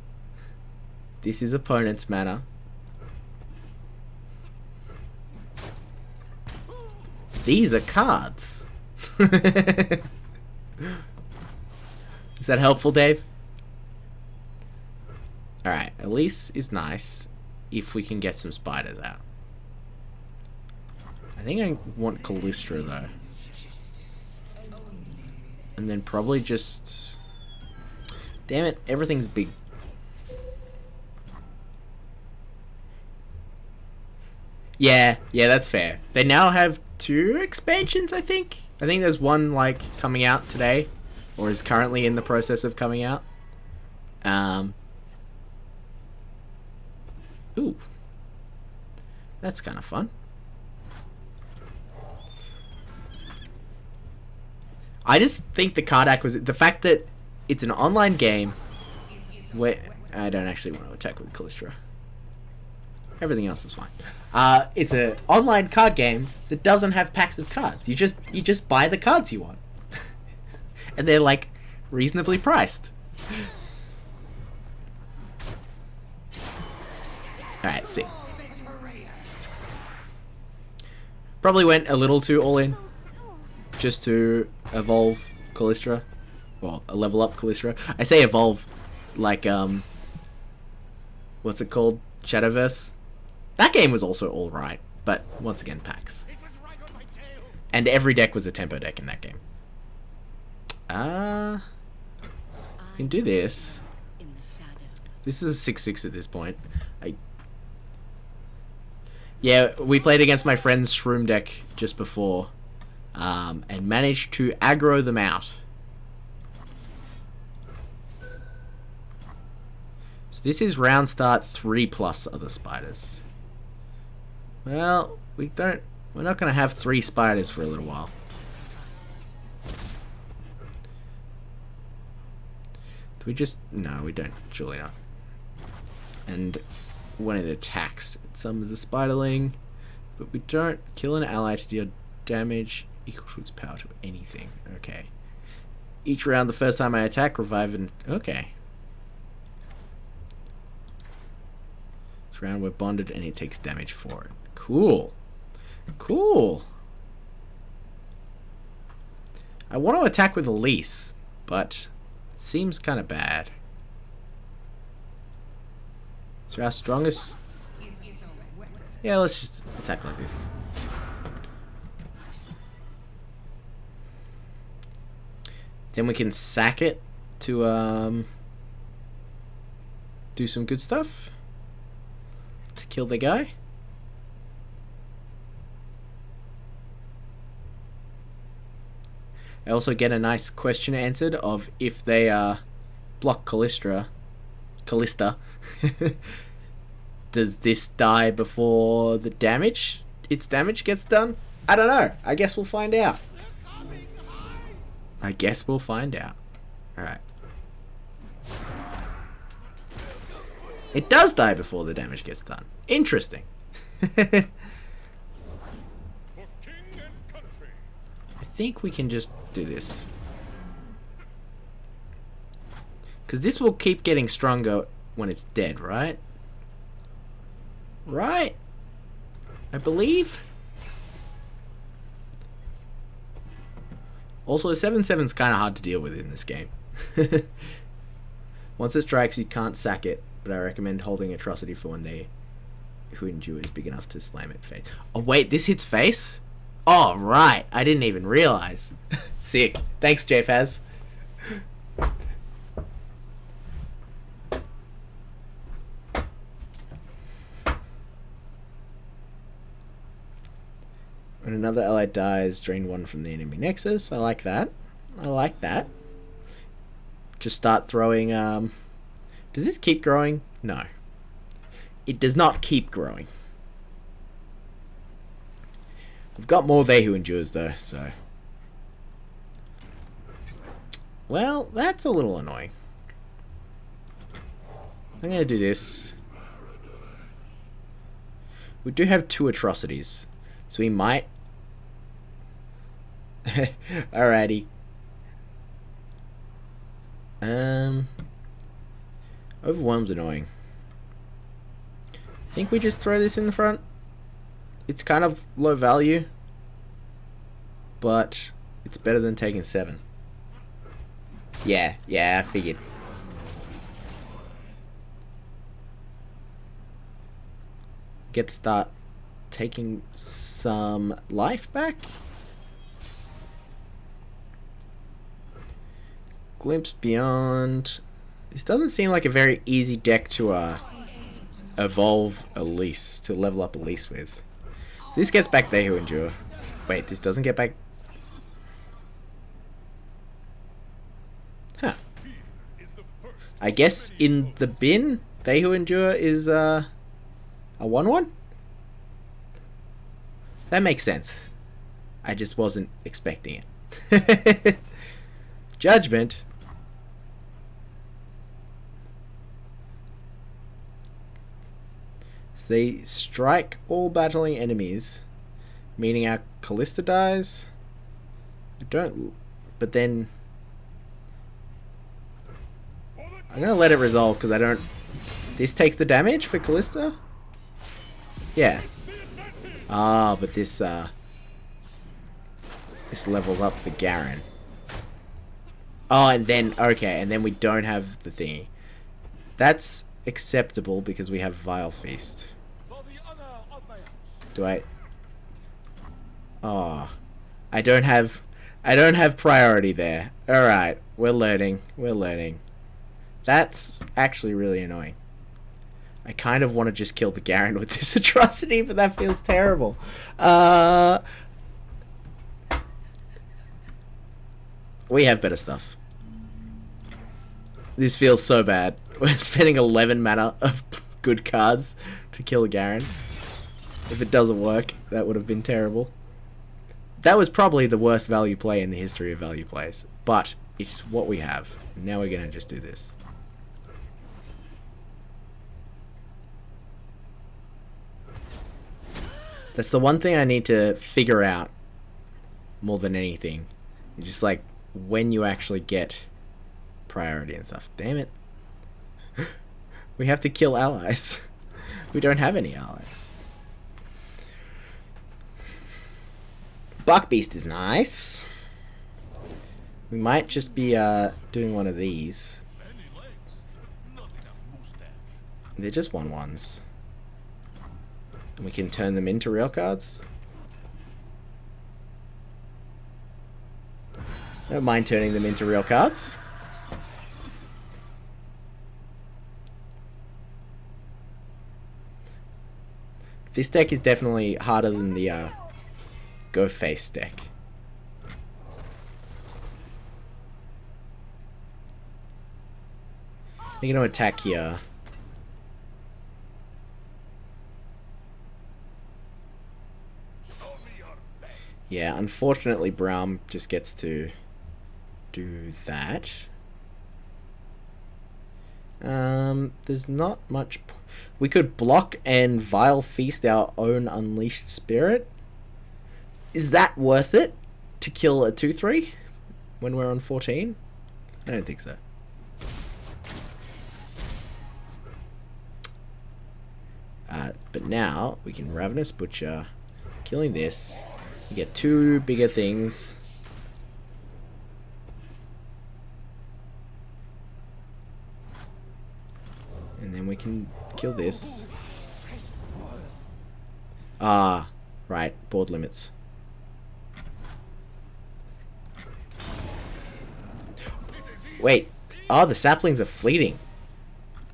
This is opponent's mana. These are cards. Is that helpful, Dave? Alright, Elise is nice if we can get some spiders out. I think I want Kalista though. And then probably just... Damn it, everything's big. Yeah, that's fair. They now have 2 expansions, I think. I think there's one, like, coming out today. Or is currently in the process of coming out. Ooh. That's kind of fun. I just think the card acquisition... The fact that it's an online game... where I don't actually want to attack with Kalista. Everything else is fine. It's an online card game that doesn't have packs of cards. You just buy the cards you want. And they're, like, reasonably priced. Alright, see. Probably went a little too all in. Just to evolve Kalista. Well, level up Kalista. I say evolve like, what's it called? Shadowverse? That game was also alright, but once again, packs. And every deck was a tempo deck in that game. You can do this. This is a 6-6 at this point. Yeah, we played against my friend's Shroom deck just before. And managed to aggro them out. So this is round start 3+ other spiders. Well, we're not going to have 3 spiders for a little while. Do we just... No, we don't. Surely not. And when it attacks, it summons the spiderling. But we don't kill an ally to deal damage equal to its power to anything. Okay. Each round, the first time I attack, revive and... Okay. Each round, we're bonded and it takes damage for it. Cool. Cool. I want to attack with Elise, but it seems kind of bad. So our strongest... Yeah, let's just attack like this. Then we can sack it to do some good stuff. To kill the guy. I also get a nice question answered of if they block Kalista, does this die before the damage? Its damage gets done? I don't know. I guess we'll find out. Alright. It does die before the damage gets done. Interesting. I think we can just do this. Because this will keep getting stronger when it's dead, right? Right? I believe. Also, 7/7's kind of hard to deal with in this game. Once it strikes, you can't sack it, but I recommend holding Atrocity for when they who endure is big enough to slam it face. Oh wait, this hits face? Oh right, I didn't even realize. Sick. Thanks, JFaz. When another ally dies, drain 1 from the enemy nexus. I like that. I like that. Just start throwing, does this keep growing? No. It does not keep growing. We've got more They Who Endures though, so. Well, that's a little annoying. I'm gonna do this. We do have 2 atrocities, so we might. Alrighty. Overwhelm's annoying. I think we just throw this in the front. It's kind of low value, but it's better than taking 7. Yeah, I figured. Get to start taking some life back. Glimpse Beyond. This doesn't seem like a very easy deck to evolve Elise, to level up Elise with. So this gets back They Who Endure. Wait, this doesn't get back. Huh. I guess in the bin, They Who Endure is a 1/1? That makes sense. I just wasn't expecting it. Judgment. So they strike all battling enemies, meaning our Kalista dies. I don't, but then I'm gonna let it resolve because I don't. This takes the damage for Kalista. Yeah. Ah, but this levels up the Garen. Oh, and then okay, and then we don't have the thingy. That's acceptable because we have Vile Feast. Do I? Oh, I don't have priority there. All right, we're learning. We're learning. That's actually really annoying. I kind of want to just kill the Garen with this atrocity, but that feels terrible. We have better stuff. This feels so bad. We're spending 11 mana of good cards to kill a Garen. If it doesn't work, that would have been terrible. That was probably the worst value play in the history of value plays. But it's what we have. Now we're going to just do this. That's the one thing I need to figure out more than anything. It's just like when you actually get priority and stuff. Damn it. We have to kill allies. We don't have any allies. Buckbeast is nice. We might just be doing one of these. They're just 1/1s. And we can turn them into real cards. I don't mind turning them into real cards. This deck is definitely harder than the Go Face deck. They're going to attack here. Yeah, unfortunately Braum just gets to do that. There's not much. We could block and Vile Feast our own Unleashed Spirit. Is that worth it to kill a 2/3 when we're on 14? I don't think so. But now we can Ravenous Butcher, killing this. We get 2 bigger things. And then we can kill this. Ah, right, board limits. Wait, oh, the saplings are fleeting.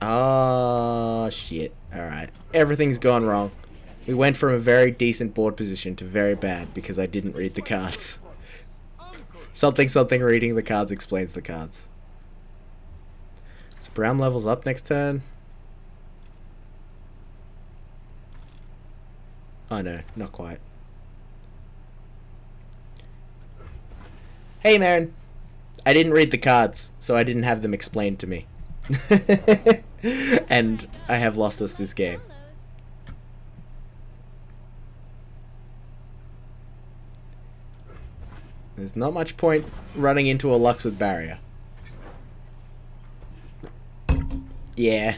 Oh, shit. Alright, everything's gone wrong. We went from a very decent board position to very bad because I didn't read the cards. Something reading the cards explains the cards. So Brown levels up next turn. Oh no, not quite. Hey man, I didn't read the cards, so I didn't have them explained to me. And I have lost us this game. There's not much point running into a Lux with barrier. Yeah.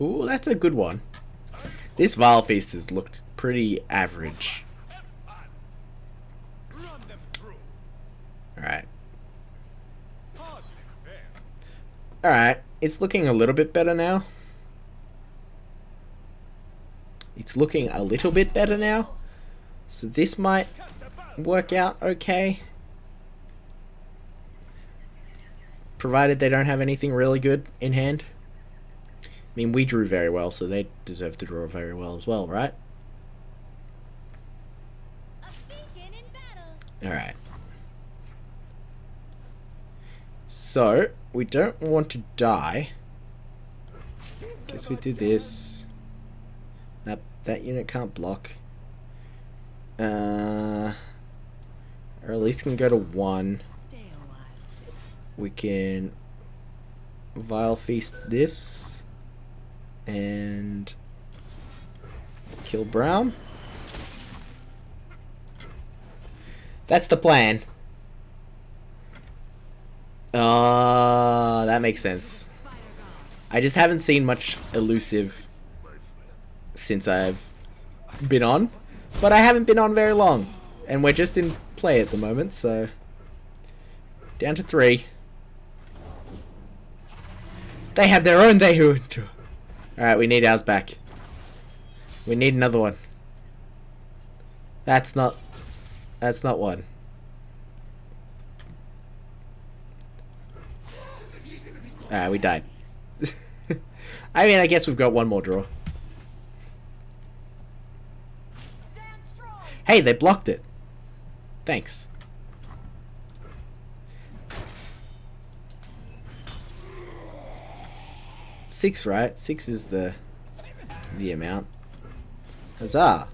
Ooh, that's a good one. This Vile Feast has looked pretty average. Alright. Alright, it's looking a little bit better now. So this might work out okay. Provided they don't have anything really good in hand. I mean, we drew very well, so they deserve to draw very well as well, right? Alright. So, we don't want to die. Guess we do this. That unit can't block. Or at least can go to 1. We can Vile Feast this and kill Brown. That's the plan. That makes sense. I just haven't seen much elusive since I've been on, but I haven't been on very long, and we're just in play at the moment, so down to 3. They have their own day who. Alright, we need ours back. We need another one. That's not one. Alright, we died. I mean, I guess we've got one more draw. Hey, they blocked it. Thanks. Six, right? 6 is the amount. Huzzah!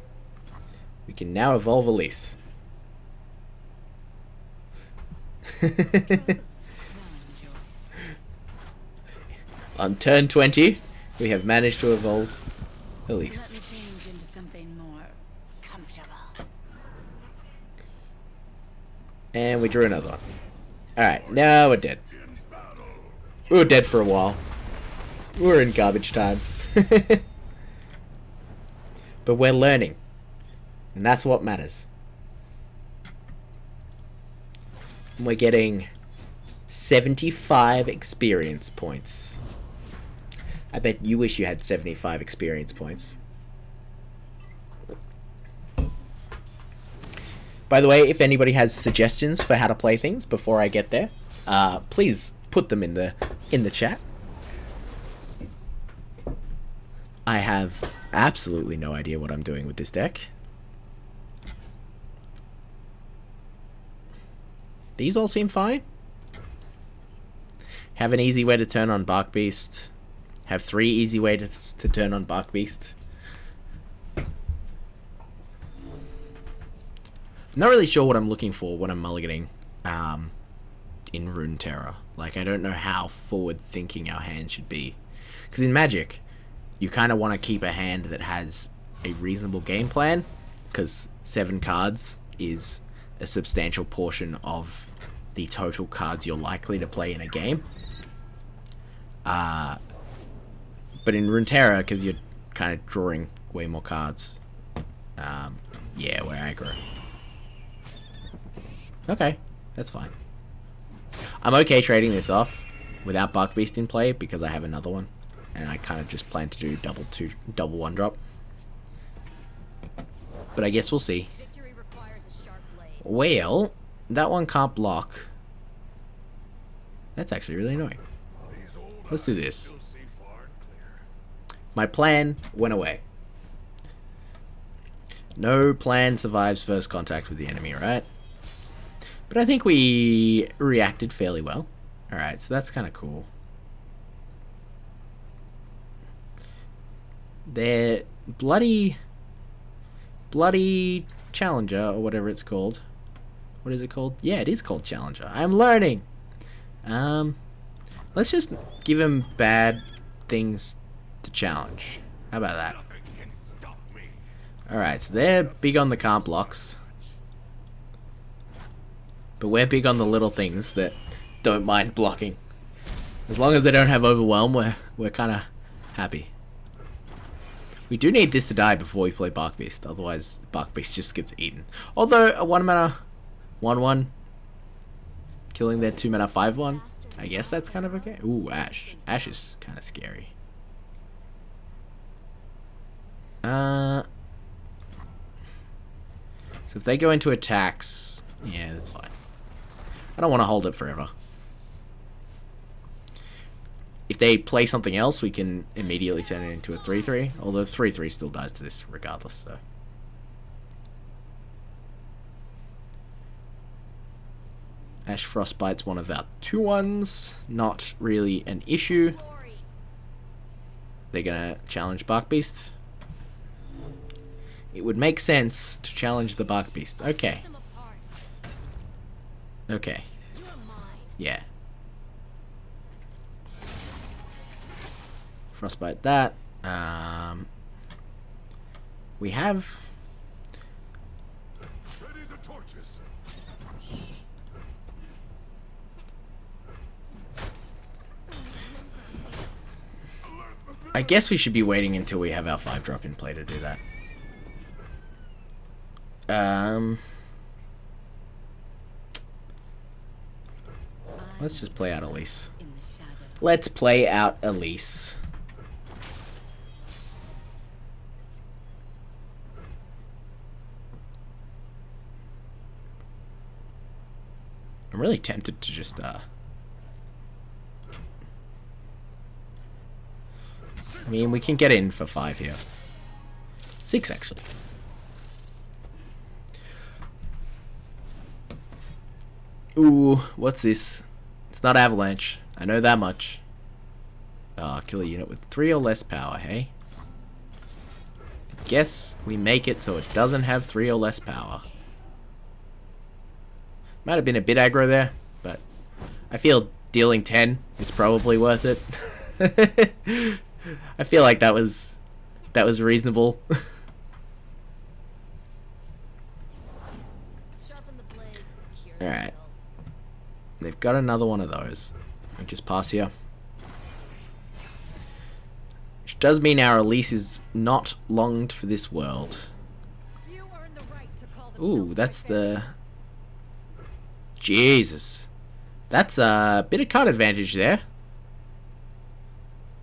We can now evolve Elise. On turn 20, we have managed to evolve Elise. And we drew another one. Alright, now we're dead. We were dead for a while. We were in garbage time. But we're learning. And that's what matters. We're getting 75 experience points. I bet you wish you had 75 experience points. By the way, if anybody has suggestions for how to play things before I get there, please put them in the chat. I have absolutely no idea what I'm doing with this deck. These all seem fine. Have an easy way to turn on Bark Beast. Have 3 easy ways to turn on Bark Beast. Not really sure what I'm looking for when I'm mulliganing in Runeterra. Like, I don't know how forward-thinking our hand should be. Because in Magic, you kind of want to keep a hand that has a reasonable game plan, because 7 cards is a substantial portion of the total cards you're likely to play in a game. But in Runeterra, because you're kind of drawing way more cards. Yeah, we're aggro. Okay, that's fine. I'm okay trading this off without Bark Beast in play because I have another one. And I kind of just plan to do double one drop. But I guess we'll see. Victory requires a sharp blade. Well, that one can't block. That's actually really annoying. Let's do this. My plan went away. No plan survives first contact with the enemy, right? But I think we reacted fairly well. Alright, so that's kind of cool. Their bloody challenger, or whatever it's called. What is it called? Yeah, it is called challenger. I'm learning! Let's just give him bad things to challenge. How about that? Alright, so they're big on the can't blocks. But we're big on the little things that don't mind blocking. As long as they don't have overwhelm, we're kind of happy. We do need this to die before we play Bark Beast, otherwise Bark Beast just gets eaten. Although a 1 mana 1/1 killing their 2 mana 5/1, I guess that's kind of okay. Ooh, Ash. Ash is kind of scary. So if they go into attacks, yeah, that's fine. I don't want to hold it forever. If they play something else, we can immediately turn it into a 3/3. Although 3/3 still dies to this regardless, so. Ash Frostbite's one of our 2/1s. Not really an issue. They're gonna challenge Bark Beast. It would make sense to challenge the Bark Beast. Okay. Okay. Yeah. Frostbite that. We have... I guess we should be waiting until we have our 5-drop in play to do that. Let's just play out Elise. Let's play out Elise. I'm really tempted to just I mean, we can get in for 5 here. 6 actually. Ooh, what's this? It's not Avalanche. I know that much. Kill a unit with 3 or less power, hey? Guess we make it so it doesn't have 3 or less power. Might have been a bit aggro there, but I feel dealing 10 is probably worth it. I feel like that was reasonable. Alright. They've got another one of those. We just pass here. Which does mean our Elise is not longed for this world. Ooh, that's the... Jesus. That's a bit of card advantage there.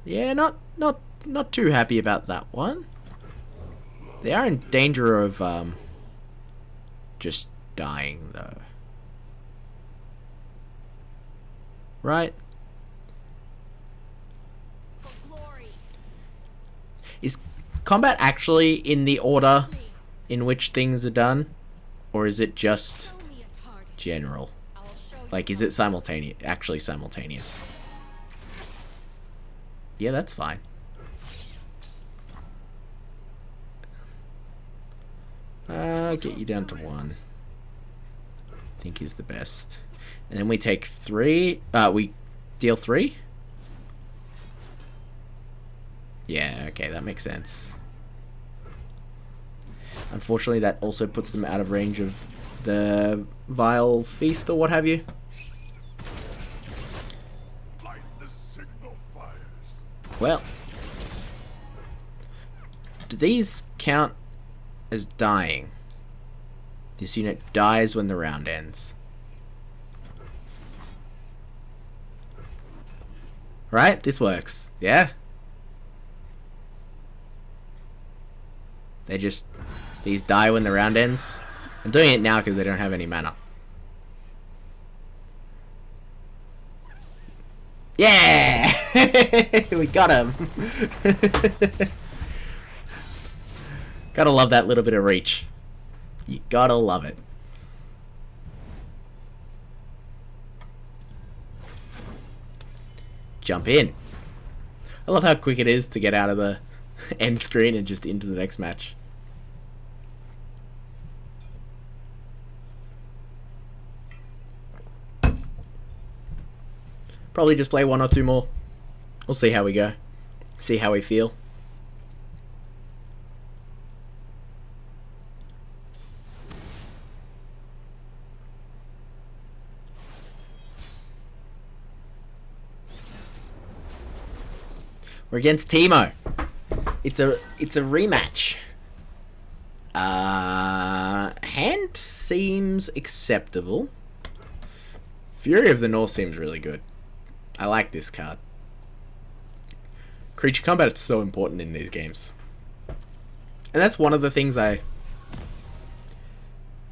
Yeah, not too happy about that one. They are in danger of just dying though. Right? Is combat actually in the order in which things are done? Or is it just general? Like, is it simultaneous? Actually simultaneous? Yeah, that's fine. Get you down to 1. I think is the best. And then we take 3. We deal 3? Yeah, okay, that makes sense. Unfortunately, that also puts them out of range of the Vile Feast or what have you. Well. Do these count as dying? This unit dies when the round ends. Right? This works. Yeah? These die when the round ends. I'm doing it now because they don't have any mana. Yeah! We got him! Gotta love that little bit of reach. You gotta love it. Jump in. I love how quick it is to get out of the end screen and just into the next match. Probably just play 1 or 2 more. We'll see how we go. See how we feel. We're against Teemo. It's a rematch. Hand seems acceptable. Fury of the North seems really good. I like this card. Creature combat is so important in these games. And that's one of the things I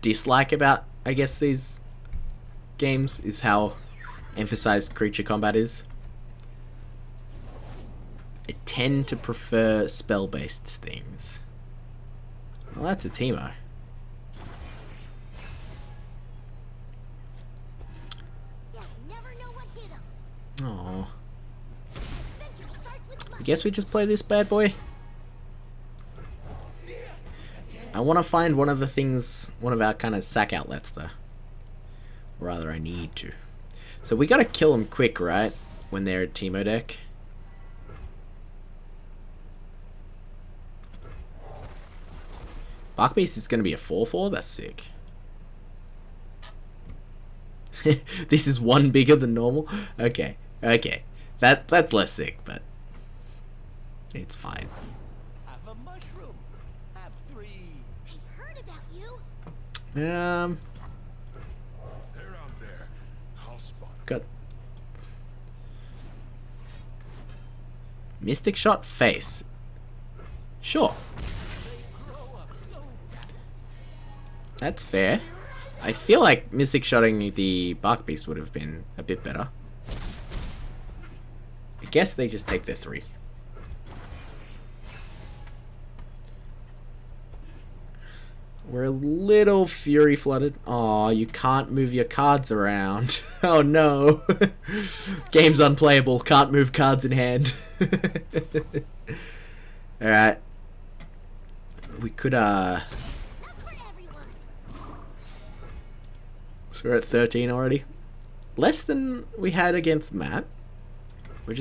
dislike about, I guess, these games, is how emphasized creature combat is. I tend to prefer spell-based things. Well, that's a Teemo. Aww. I guess we just play this bad boy. I want to find one of the things, one of our kind of sack outlets though. Rather, I need to. So we gotta kill them quick, right? When they're at Teemo deck. Bark Beast is gonna be a 4/4? That's sick. This is 1 bigger than normal? Okay. Okay. That's less sick, but it's fine. Have a mushroom. Have 3. I've heard about you. They're out there. I'll spot 'em. Got Mystic Shot face. Sure. They grow up so fast. That's fair. I feel like Mystic Shotting the Bark Beast would have been a bit better. I guess they just take their 3. We're a little Fury flooded. Aw, you can't move your cards around. Oh no. Game's unplayable. Can't move cards in hand. Alright. We could, Not for everyone. So we're at 13 already. Less than we had against Matt. We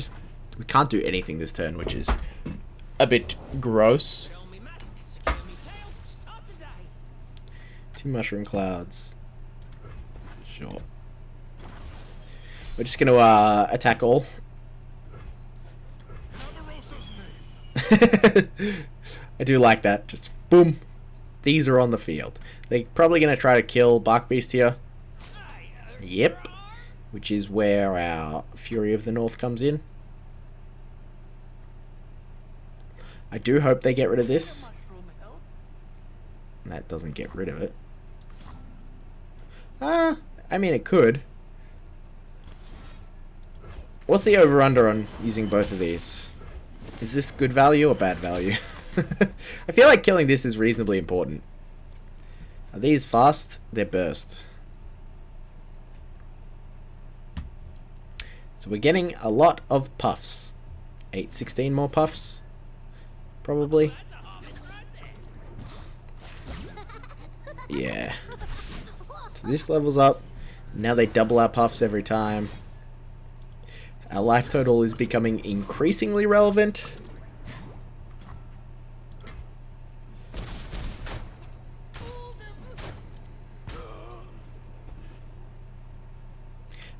can't do anything this turn, which is a bit gross. Tell me mask, secure me tail, start the day. 2 mushroom clouds. Sure. We're just gonna attack all. I do like that. Just boom. These are on the field. They're probably gonna try to kill Bark Beast here. Yep. Which is where our Fury of the North comes in. I do hope they get rid of this. Mushroom help. That doesn't get rid of it. I mean, it could. What's the over-under on using both of these? Is this good value or bad value? I feel like killing this is reasonably important. Are these fast? They're burst. So we're getting a lot of puffs. 16 more puffs. Probably. That's a harvest right there. Yeah. So this levels up. Now they double our puffs every time. Our life total is becoming increasingly relevant.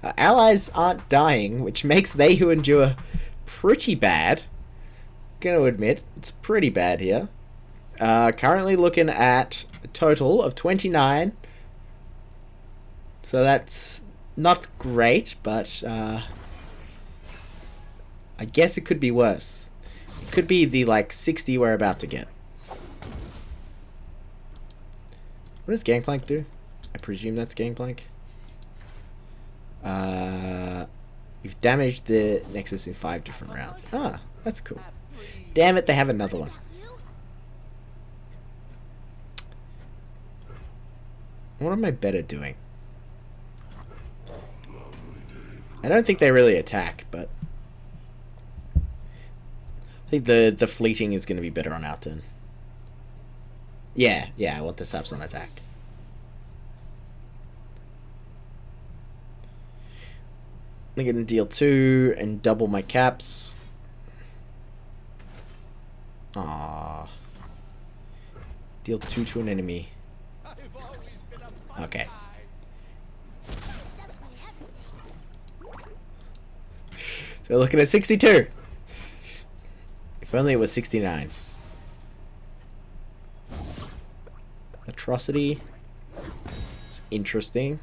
Our allies aren't dying, which makes they who endure pretty bad. Gonna admit, it's pretty bad here. Currently looking at a total of 29. So that's not great, but I guess it could be worse. It could be the like 60 we're about to get. What does Gangplank do? I presume that's Gangplank. You've damaged the Nexus in 5 different rounds. Ah, that's cool. Damn it, they have another one. What am I better doing? I don't think they really attack, but I think the fleeting is going to be better on our turn. Yeah, I want the subs on attack. I'm going to deal 2 and double my caps. Aww. Deal 2 to an enemy. Okay. So we're looking at 62. If only it was 69. Atrocity. It's interesting.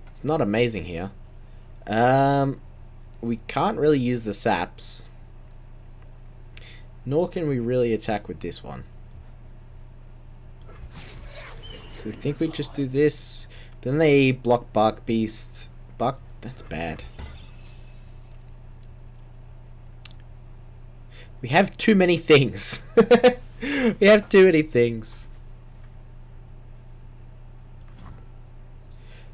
It's not amazing here. We can't really use the saps. Nor can we really attack with this one. So I think we just do this. Then they block Bark Beast. Bark, that's bad. We have too many things. We have too many things.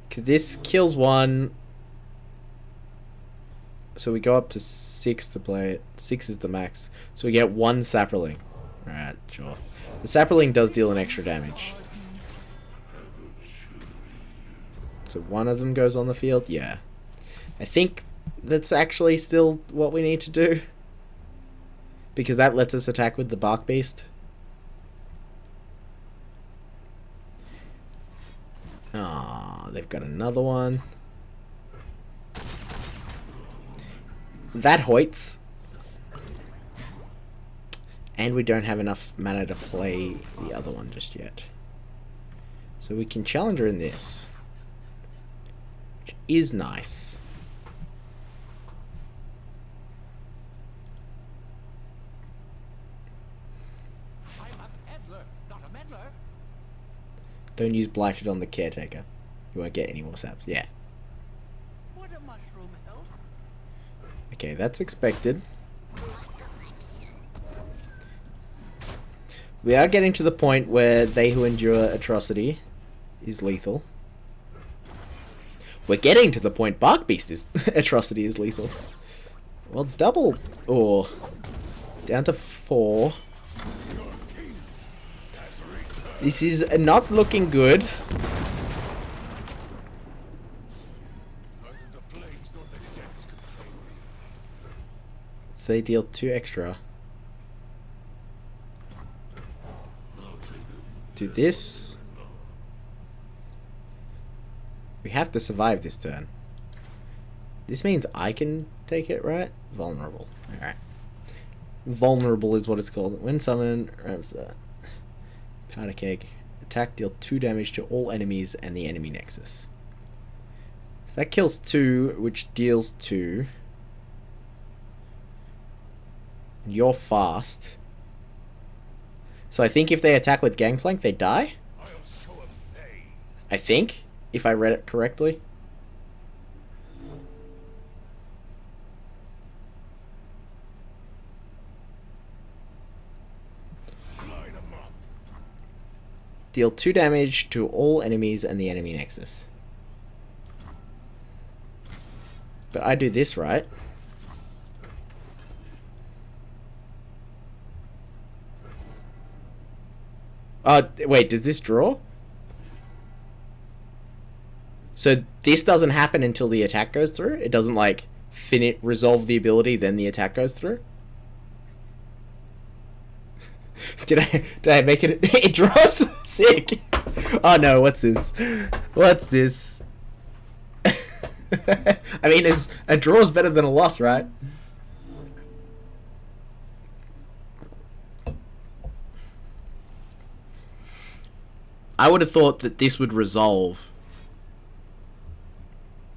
Because this kills one. So we go up to 6 to play it. 6 is the max. So we get 1 Sapperling. Alright, sure. The Sapperling does deal an extra damage. So one of them goes on the field? Yeah. I think that's actually still what we need to do. Because that lets us attack with the Bark Beast. Ah, they've got another one. That hoits. And we don't have enough mana to play the other one just yet. So we can challenge her in this. Which is nice. I'm a peddler, not a meddler. Don't use Blighted on the Caretaker. You won't get any more saps. Yeah. Would a mushroom help? Okay, that's expected. We are getting to the point where they who endure atrocity is lethal. We're getting to the point Bark Beast is atrocity is lethal. Well, double or down to 4. This is not looking good. So they deal 2 extra. Do this. We have to survive this turn. This means I can take it, right? Vulnerable. Alright. Vulnerable is what it's called. When summoned, powder keg. Attack, deal 2 damage to all enemies and the enemy nexus. So that kills 2, which deals 2. And you're fast. So I think if they attack with Gangplank, they die? I think, if I read it correctly. Deal 2 damage to all enemies and the enemy nexus. But I do this, right? Wait, does this draw? So this doesn't happen until the attack goes through? It doesn't, like, resolve the ability, then the attack goes through? Did I make it? It draws? Sick. Oh no, what's this? What's this? I mean, a draw's better than a loss, right? I would have thought that this would resolve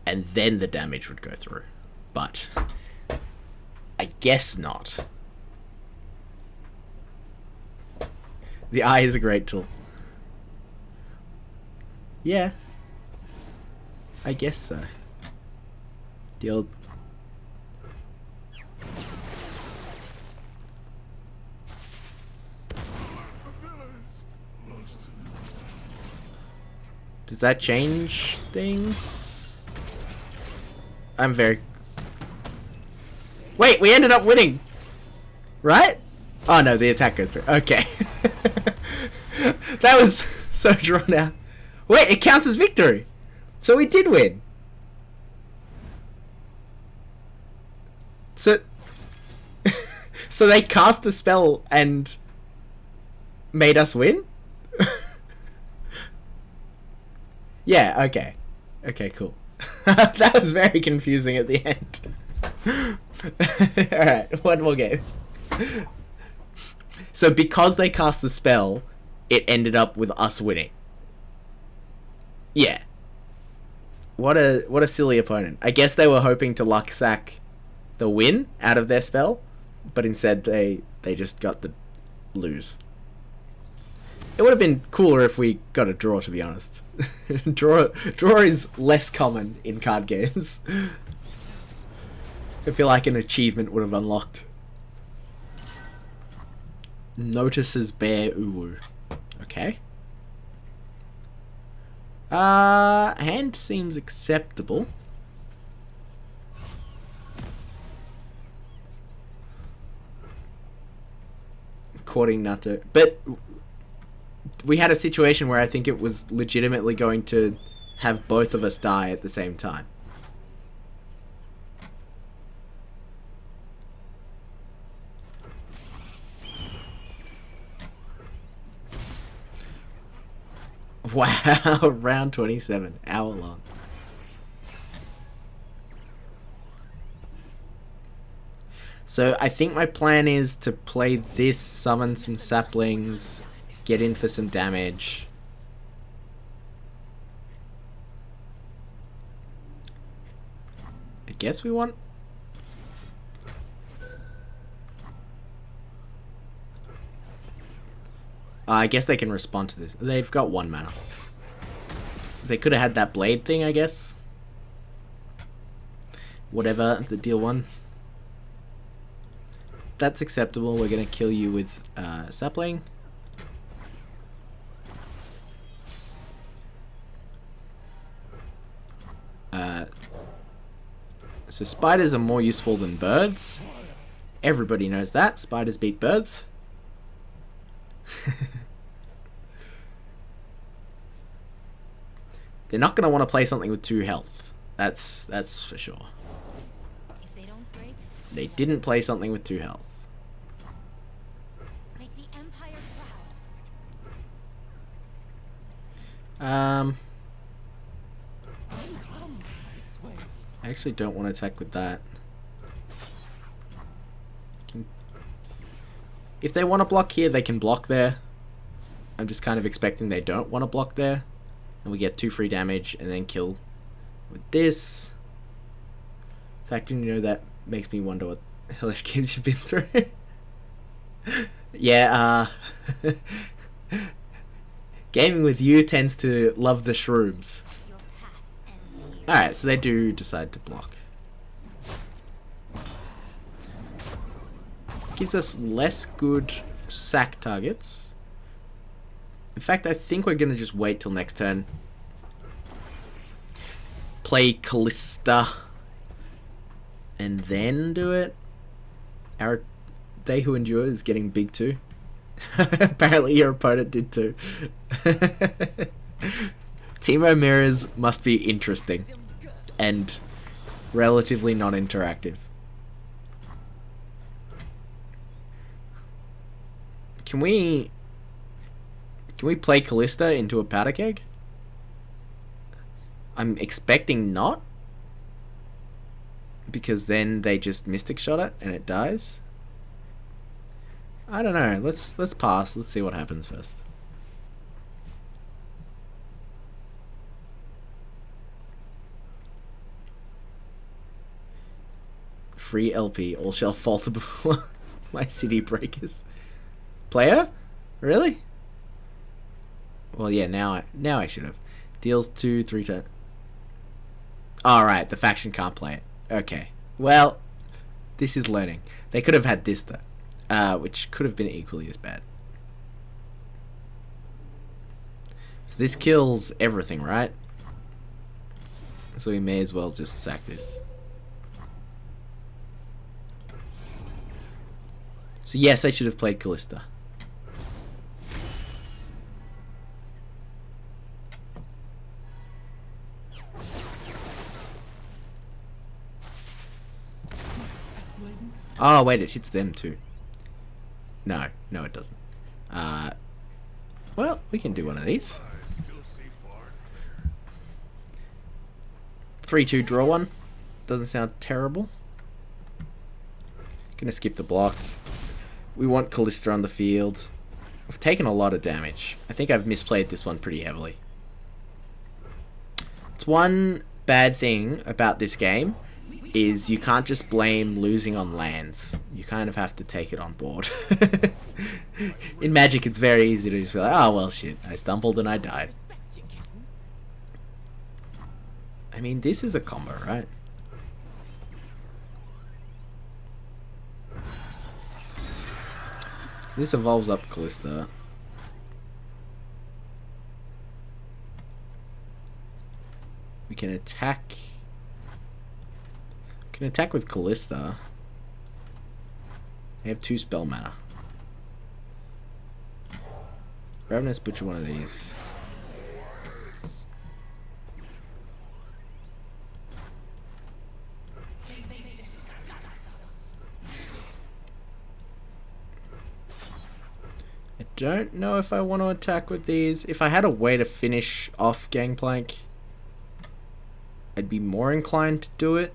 and then the damage would go through. But I guess not. The eye is a great tool. Yeah. I guess so. The old... Does that change things? I'm very... Wait, we ended up winning! Right? Oh no, the attack goes through. Okay. That was so drawn out. Wait, it counts as victory! So we did win! So... so they cast the spell and... made us win? Yeah, okay. Okay, cool. That was very confusing at the end. Alright, one more game. So because they cast the spell, it ended up with us winning. Yeah. What a silly opponent. I guess they were hoping to luck sack the win out of their spell, but instead they just got the lose. It would have been cooler if we got a draw, to be honest. Draw is less common in card games. I feel like an achievement would have unlocked. Notices Bear Uwu. Okay. Hand seems acceptable. Courting Nato. But we had a situation where I think it was legitimately going to have both of us die at the same time. Wow, round 27, hour long. So I think my plan is to play this, summon some saplings, get in for some damage. I guess we want... I guess they can respond to this. They've got 1 mana. They could have had that blade thing, I guess. Whatever, the deal 1. That's acceptable. We're going to kill you with sapling. So spiders are more useful than birds. Everybody knows that. Spiders beat birds. They're not going to want to play something with 2 health. That's for sure. If they don't break, They didn't play something with 2 health. make the Empire I actually don't want to attack with that. If they want to block here, they can block there. I'm just kind of expecting they don't want to block there. And we get 2 free damage and then kill with this. In fact, you know, that makes me wonder what hellish games you've been through. Yeah, gaming with you tends to love the shrooms. your path ends here. Alright, so they do decide to block. Gives us less good sack targets. In fact, I think we're going to just wait till next turn. Play Kalista. And then do it. They Who Endure is getting big too. Apparently your opponent did too. Teemo mirrors must be interesting. And relatively non-interactive. Can we play Kalista into a powder keg? I'm expecting not. Because then they just Mystic Shot it and it dies. I don't know. Let's pass. Let's see what happens first. free LP. All shall falter before my city breakers. Player? Really? Well, yeah, now I should have. Deals 2, 3 times. Alright, the faction can't play it. Okay. Well, this is learning. They could have had this, though. Which could have been equally as bad. So this kills everything, right? So we may as well just sack this. So yes, I should have played Kalista. Oh wait, it hits them too. No, it doesn't. Well, we can do one of these. 3-2 draw one. Doesn't sound terrible. Gonna skip the block. We want Kalista on the field. We've taken a lot of damage. I think I've misplayed this one pretty heavily. It's one bad thing about this game is you can't just blame losing on lands. You kind of have to take it on board. In Magic, it's very easy to just be like, oh, well, shit. I stumbled and I died. I mean, this is a combo, right? So this evolves up Kalista. We can attack... Can attack with Kalista. They have 2 spell mana. Ravenous Butcher one of these. I don't know if I want to attack with these. If I had a way to finish off Gangplank, I'd be more inclined to do it.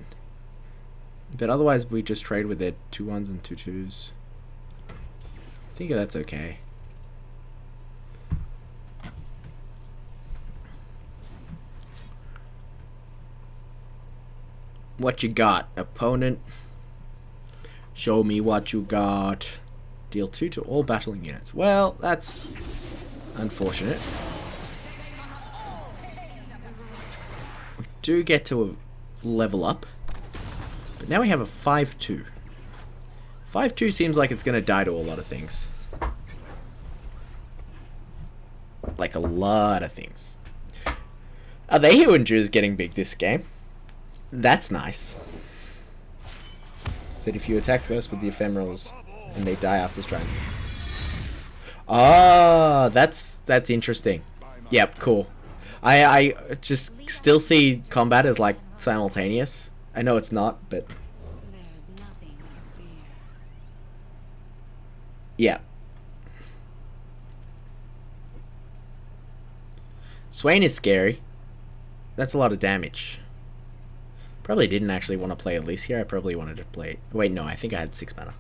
But otherwise, we just trade with their 2-1s and 2-2s. I think that's okay. What you got, opponent? Show me what you got. Deal 2 to all battling units. Well, that's unfortunate. We do get to level up. But now we have a 5-2. 5-2 seems like it's going to die to a lot of things. Like a lot of things. Are they Hewinders getting big this game? That's nice. That if you attack first with the ephemerals and they die after strike. Oh, that's interesting. Yep, cool. I just still see combat as like simultaneous. I know it's not, but There's nothing to fear. yeah. Swain is scary. That's a lot of damage. Probably didn't actually want to play Elise here. I probably wanted to play... Wait, no, I think I had 6 mana.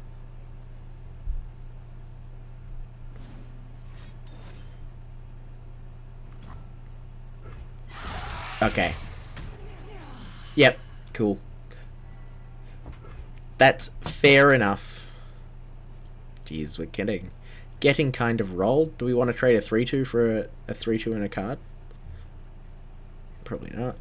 Okay. Yep, cool. That's fair enough. Jeez, we're getting kind of rolled. Do we want to trade a 3-2 for a 3-2 and a card? Probably not.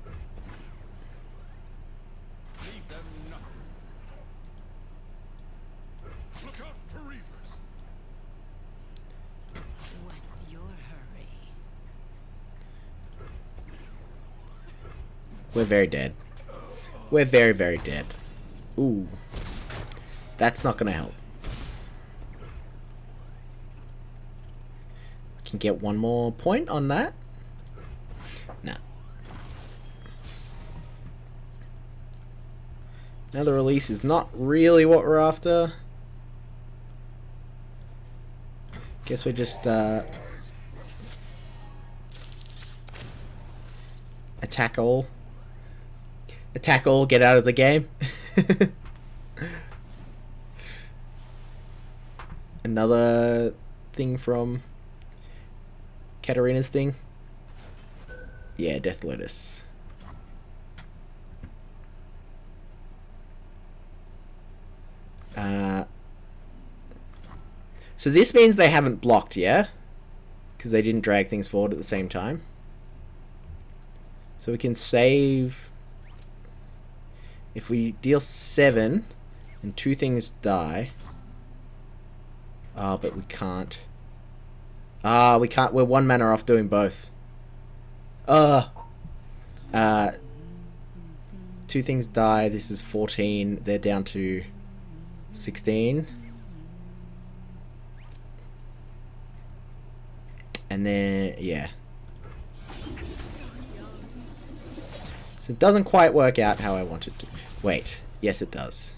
What's your hurry? We're very dead. We're very, very dead. Ooh. That's not gonna help. Can get one more point on that? Nah. Another release is not really what we're after. Guess we just attack all. Attack all, get out of the game. Another thing from Katarina's thing. Yeah, Death Lotus. So this means they haven't blocked, yeah? Because they didn't drag things forward at the same time. So we can save... If we deal 7 and 2 things die... Oh, but we can't. We can't. We're 1 mana off doing both. 2 things die. This is 14. They're down to 16. And then, yeah. So it doesn't quite work out how I want it to. Wait. Yes, it does.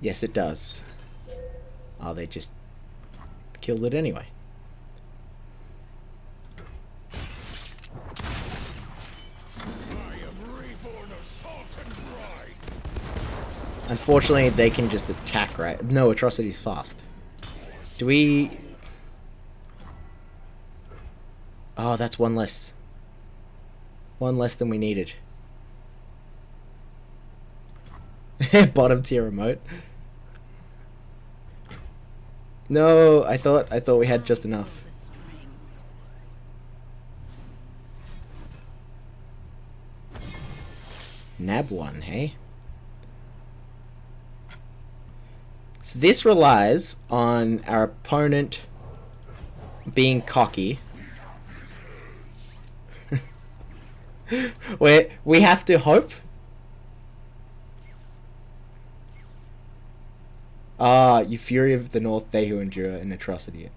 Yes, it does. Oh, they just killed it anyway. Unfortunately, they can just attack, right? No, Atrocity's fast. Do we... Oh, that's 1 less. 1 less than we needed. Bottom tier remote. No, I thought we had just enough. Nab 1, hey? So this relies on our opponent being cocky. We have to hope. You Fury of the North, they who endure an atrocity.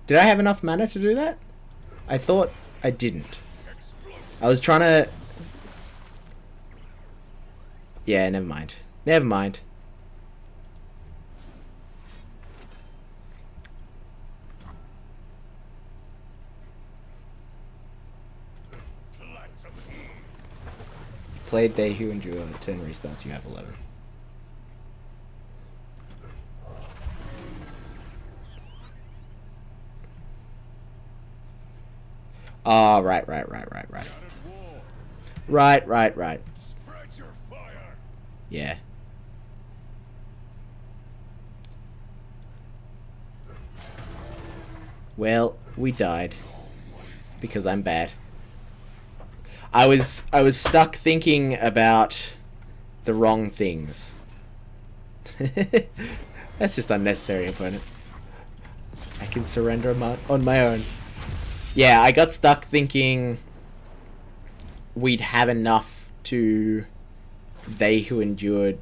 Did I have enough mana to do that? I thought I didn't. I was trying to... Yeah, never mind. Never mind. Played They Who Endure, turn restarts, you have 11. Oh, right. Right. Yeah. Well, we died. Because I'm bad. I was stuck thinking about the wrong things. That's just unnecessary, opponent. I can surrender on my own. Yeah, I got stuck thinking we'd have enough to They Who Endured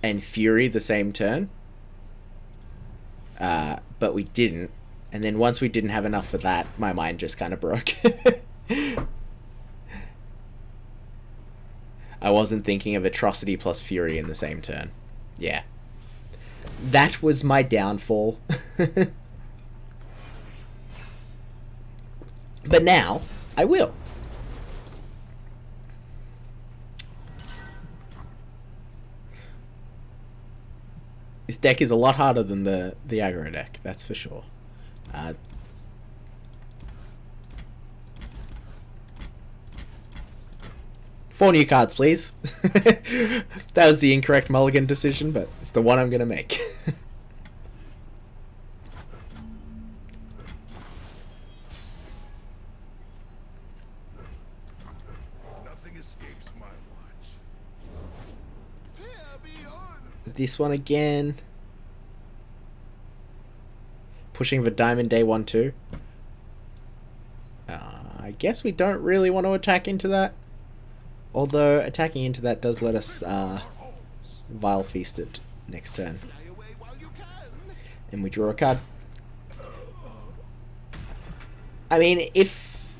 and Fury the same turn. But we didn't. And then once we didn't have enough for that, my mind just kind of broke. I wasn't thinking of Atrocity plus Fury in the same turn. Yeah. That was my downfall. But now, I will. This deck is a lot harder than the aggro deck, that's for sure. 4 new cards, please. That was the incorrect mulligan decision, but it's the one I'm gonna make. Nothing escapes my watch. This one again. Pushing for Diamond Day 1-2. I guess we don't really want to attack into that. Although attacking into that does let us Vile Feast it next turn. And we draw a card. I mean, if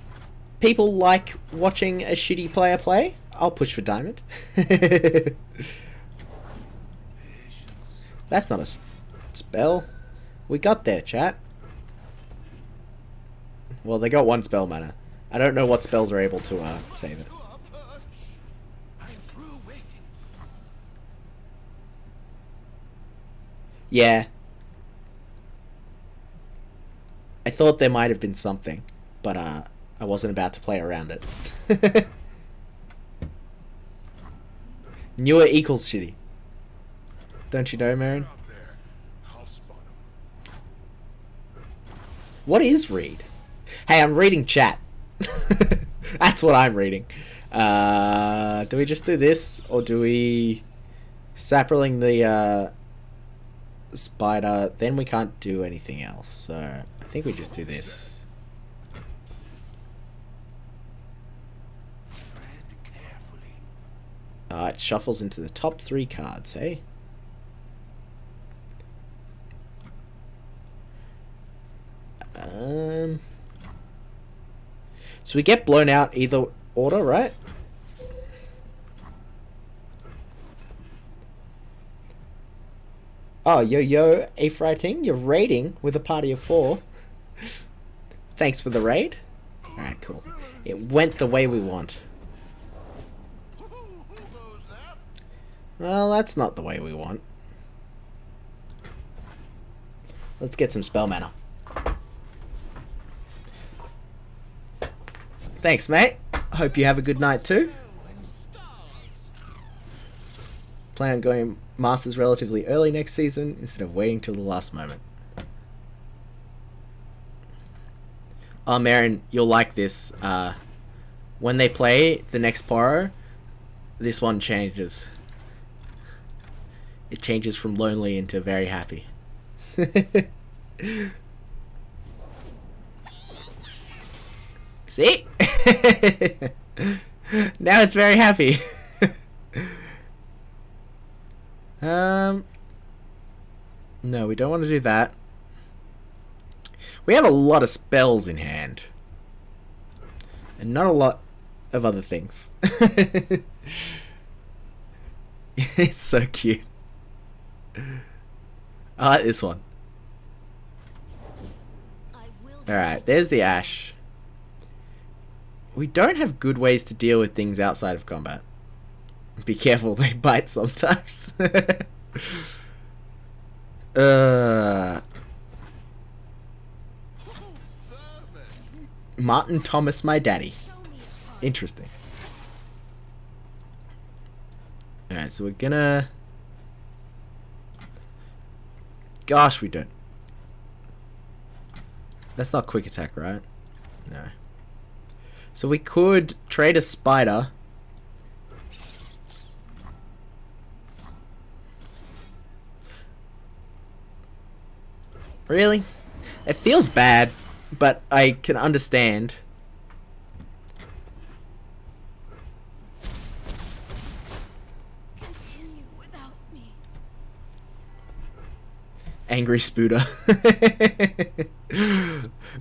people like watching a shitty player play, I'll push for Diamond. That's not a spell. We got there, chat. Well, they got 1 spell mana. I don't know what spells are able to save it. Yeah. I thought there might have been something, but I wasn't about to play around it. Newer equals shitty. Don't you know, Marin? Out there. I'll spot 'em. What is read? Hey, I'm reading chat. That's what I'm reading. Do we just do this, or do we sapling the spider? Then we can't do anything else. So I think we just do this. Tread carefully. It shuffles into the top 3 cards, hey? So we get blown out either order, right? Oh, yo, A-Frighting, you're raiding with a party of 4. Thanks for the raid. Alright, cool. It went the way we want. Who goes there? Well, that's not the way we want. Let's get some spell mana. Thanks, mate. Hope you have a good night too. And stars. Plan on going Masters relatively early next season instead of waiting till the last moment. Oh, Marin, you'll like this. When they play the next Poro, this one changes. It changes from lonely into very happy. See? Now it's very happy. No, we don't want to do that. We have a lot of spells in hand. And not a lot of other things. It's so cute. I like this one. Alright, there's the Ash. We don't have good ways to deal with things outside of combat. Be careful, they bite sometimes. Martin Thomas, my daddy. Interesting. Alright, so we're gonna... Gosh, we don't. That's not quick attack, right? No. So we could trade a spider. Really? It feels bad, but I can understand. Continue without me. Angry Spooter.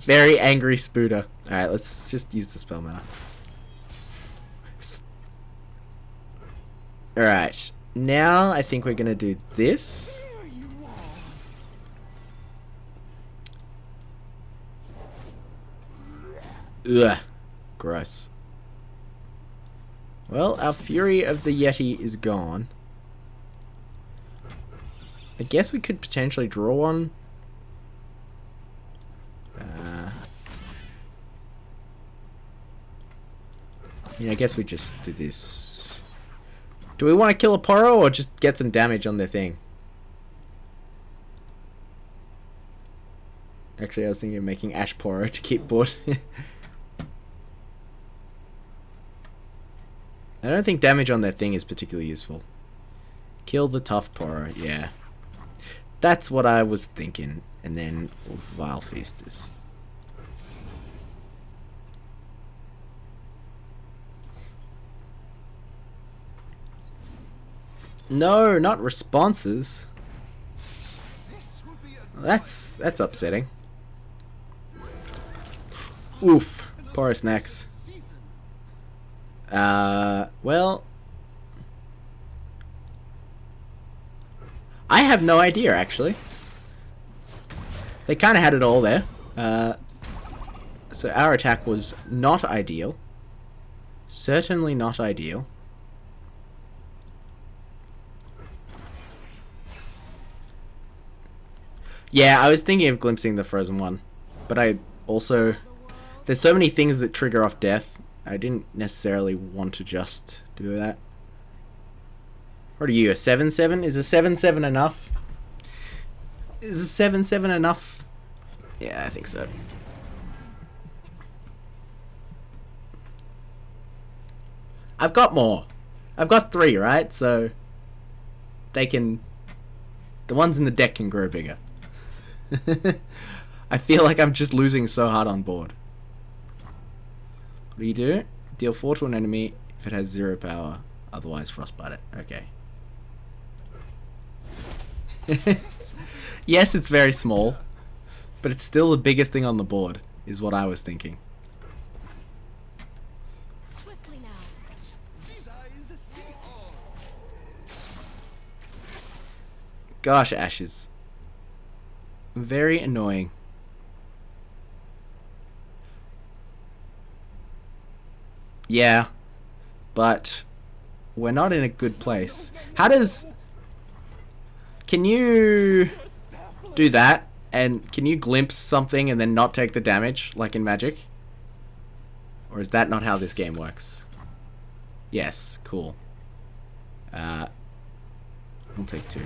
Very angry Spooter. Alright, let's just use the spell mana. Alright, now I think we're gonna do this. Ugh. Gross. Well, our Fury of the Yeti is gone. I guess we could potentially draw one. Yeah, I guess we just do this. Do we want to kill a Poro or just get some damage on their thing? Actually, I was thinking of making Ash Poro to keep bored. I don't think damage on their thing is particularly useful. Kill the tough Poro, yeah. That's what I was thinking. And then we'll Vile Feast this. No, not responses. That's upsetting. Oof. Poro snacks. Well, I have no idea, actually. They kind of had it all there. So our attack was not ideal. Certainly not ideal. Yeah, I was thinking of glimpsing the frozen one. But I also... There's so many things that trigger off death. I didn't necessarily want to just do that. What are you, a 7/7? Is a 7/7 enough? Is a 7/7 enough? Yeah, I think so. I've got more. I've got 3, right? So they can... The ones in the deck can grow bigger. I feel like I'm just losing so hard on board. What do you do? Deal 4 to an enemy if it has 0 power. Otherwise, frostbite it. Okay. Yes, it's very small, but it's still the biggest thing on the board, is what I was thinking. Swiftly now. These eyes see all. Gosh, Ash is very annoying. Yeah, but we're not in a good place. How does... Can you do that? And can you glimpse something and then not take the damage, like in Magic? Or is that not how this game works? Yes, cool. I'll take 2.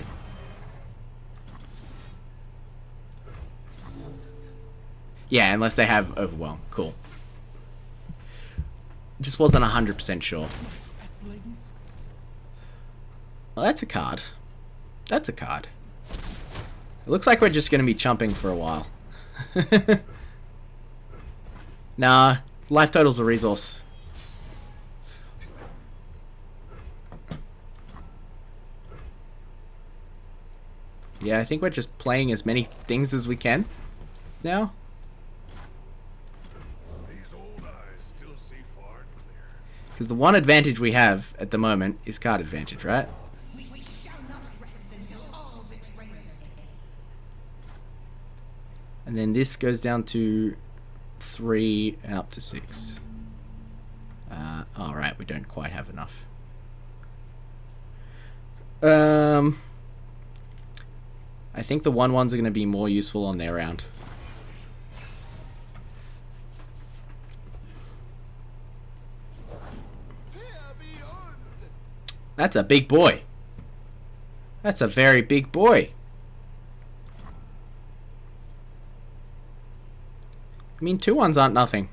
Yeah, unless they have Overwhelm. Cool. Just wasn't 100% sure. Well, that's a card. That's a card. It looks like we're just going to be chumping for a while. Nah, life total's a resource. Yeah, I think we're just playing as many things as we can now. These old eyes still see far and clear. Because the one advantage we have at the moment is card advantage, right? We shall not rest until all betrayers pay. And then this goes down to 3 and up to 6. Alright, we don't quite have enough. I think the 1/1s are going to be more useful on their round. That's a big boy. That's a very big boy. I mean, 2/1s aren't nothing.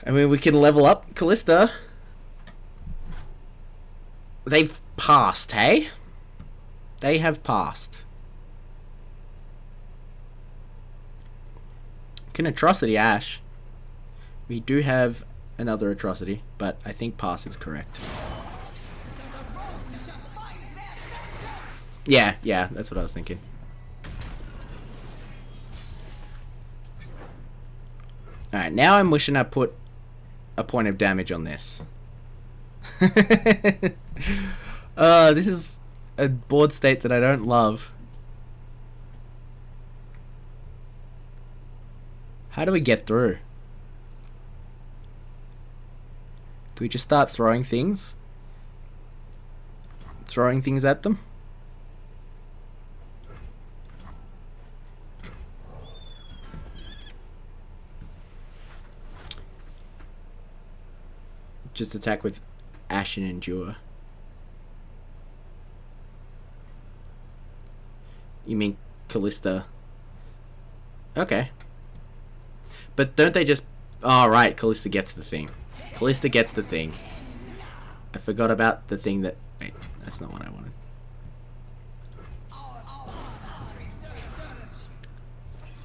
I mean, we can level up Kalista. They've passed, hey? They have passed. Can Atrocity Ash. We do have another Atrocity, but I think pass is correct. Yeah, that's what I was thinking. Alright, now I'm wishing I put a point of damage on this. This is a board state that I don't love. How do we get through? Do we just start throwing things? Throwing things at them? Just attack with Ash and Endure. You mean Kalista? Okay. But don't they just... Oh, right, Kalista gets the thing. Kalista gets the thing. I forgot about the thing that... Wait, that's not what I wanted.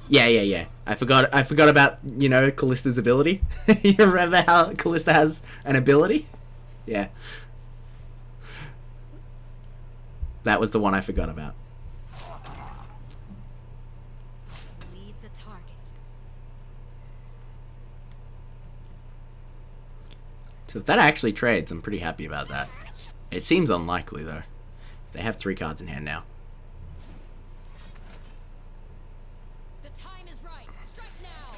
Yeah. I forgot about, you know, Kalista's ability. You remember how Kalista has an ability? Yeah. That was the one I forgot about. Lead the target. So if that actually trades, I'm pretty happy about that. It seems unlikely, though. They have 3 cards in hand now. The time is right. Strike now.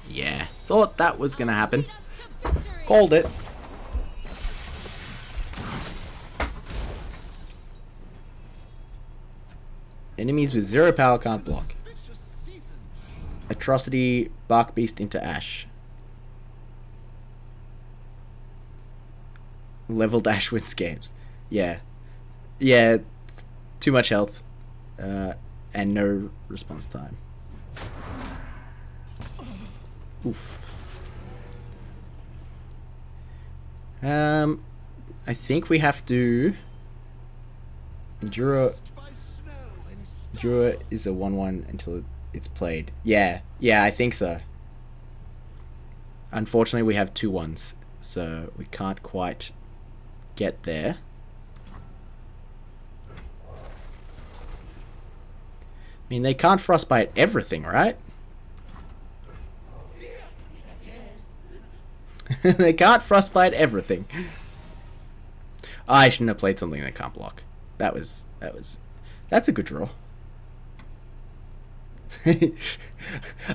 Yeah, thought that was gonna happen. Lead us to victory. Called it. Enemies with 0 power can't block. Atrocity, Bark Beast into Ash. Leveled Ash wins games. Yeah. Yeah, too much health. And no response time. Oof. I think we have to... Endura is a 1-1 until it's played. Yeah, I think so. Unfortunately, we have 2 1s, so we can't quite get there. I mean, they can't frostbite everything, right? They can't frostbite everything. I shouldn't have played something that can't block. That's a good draw.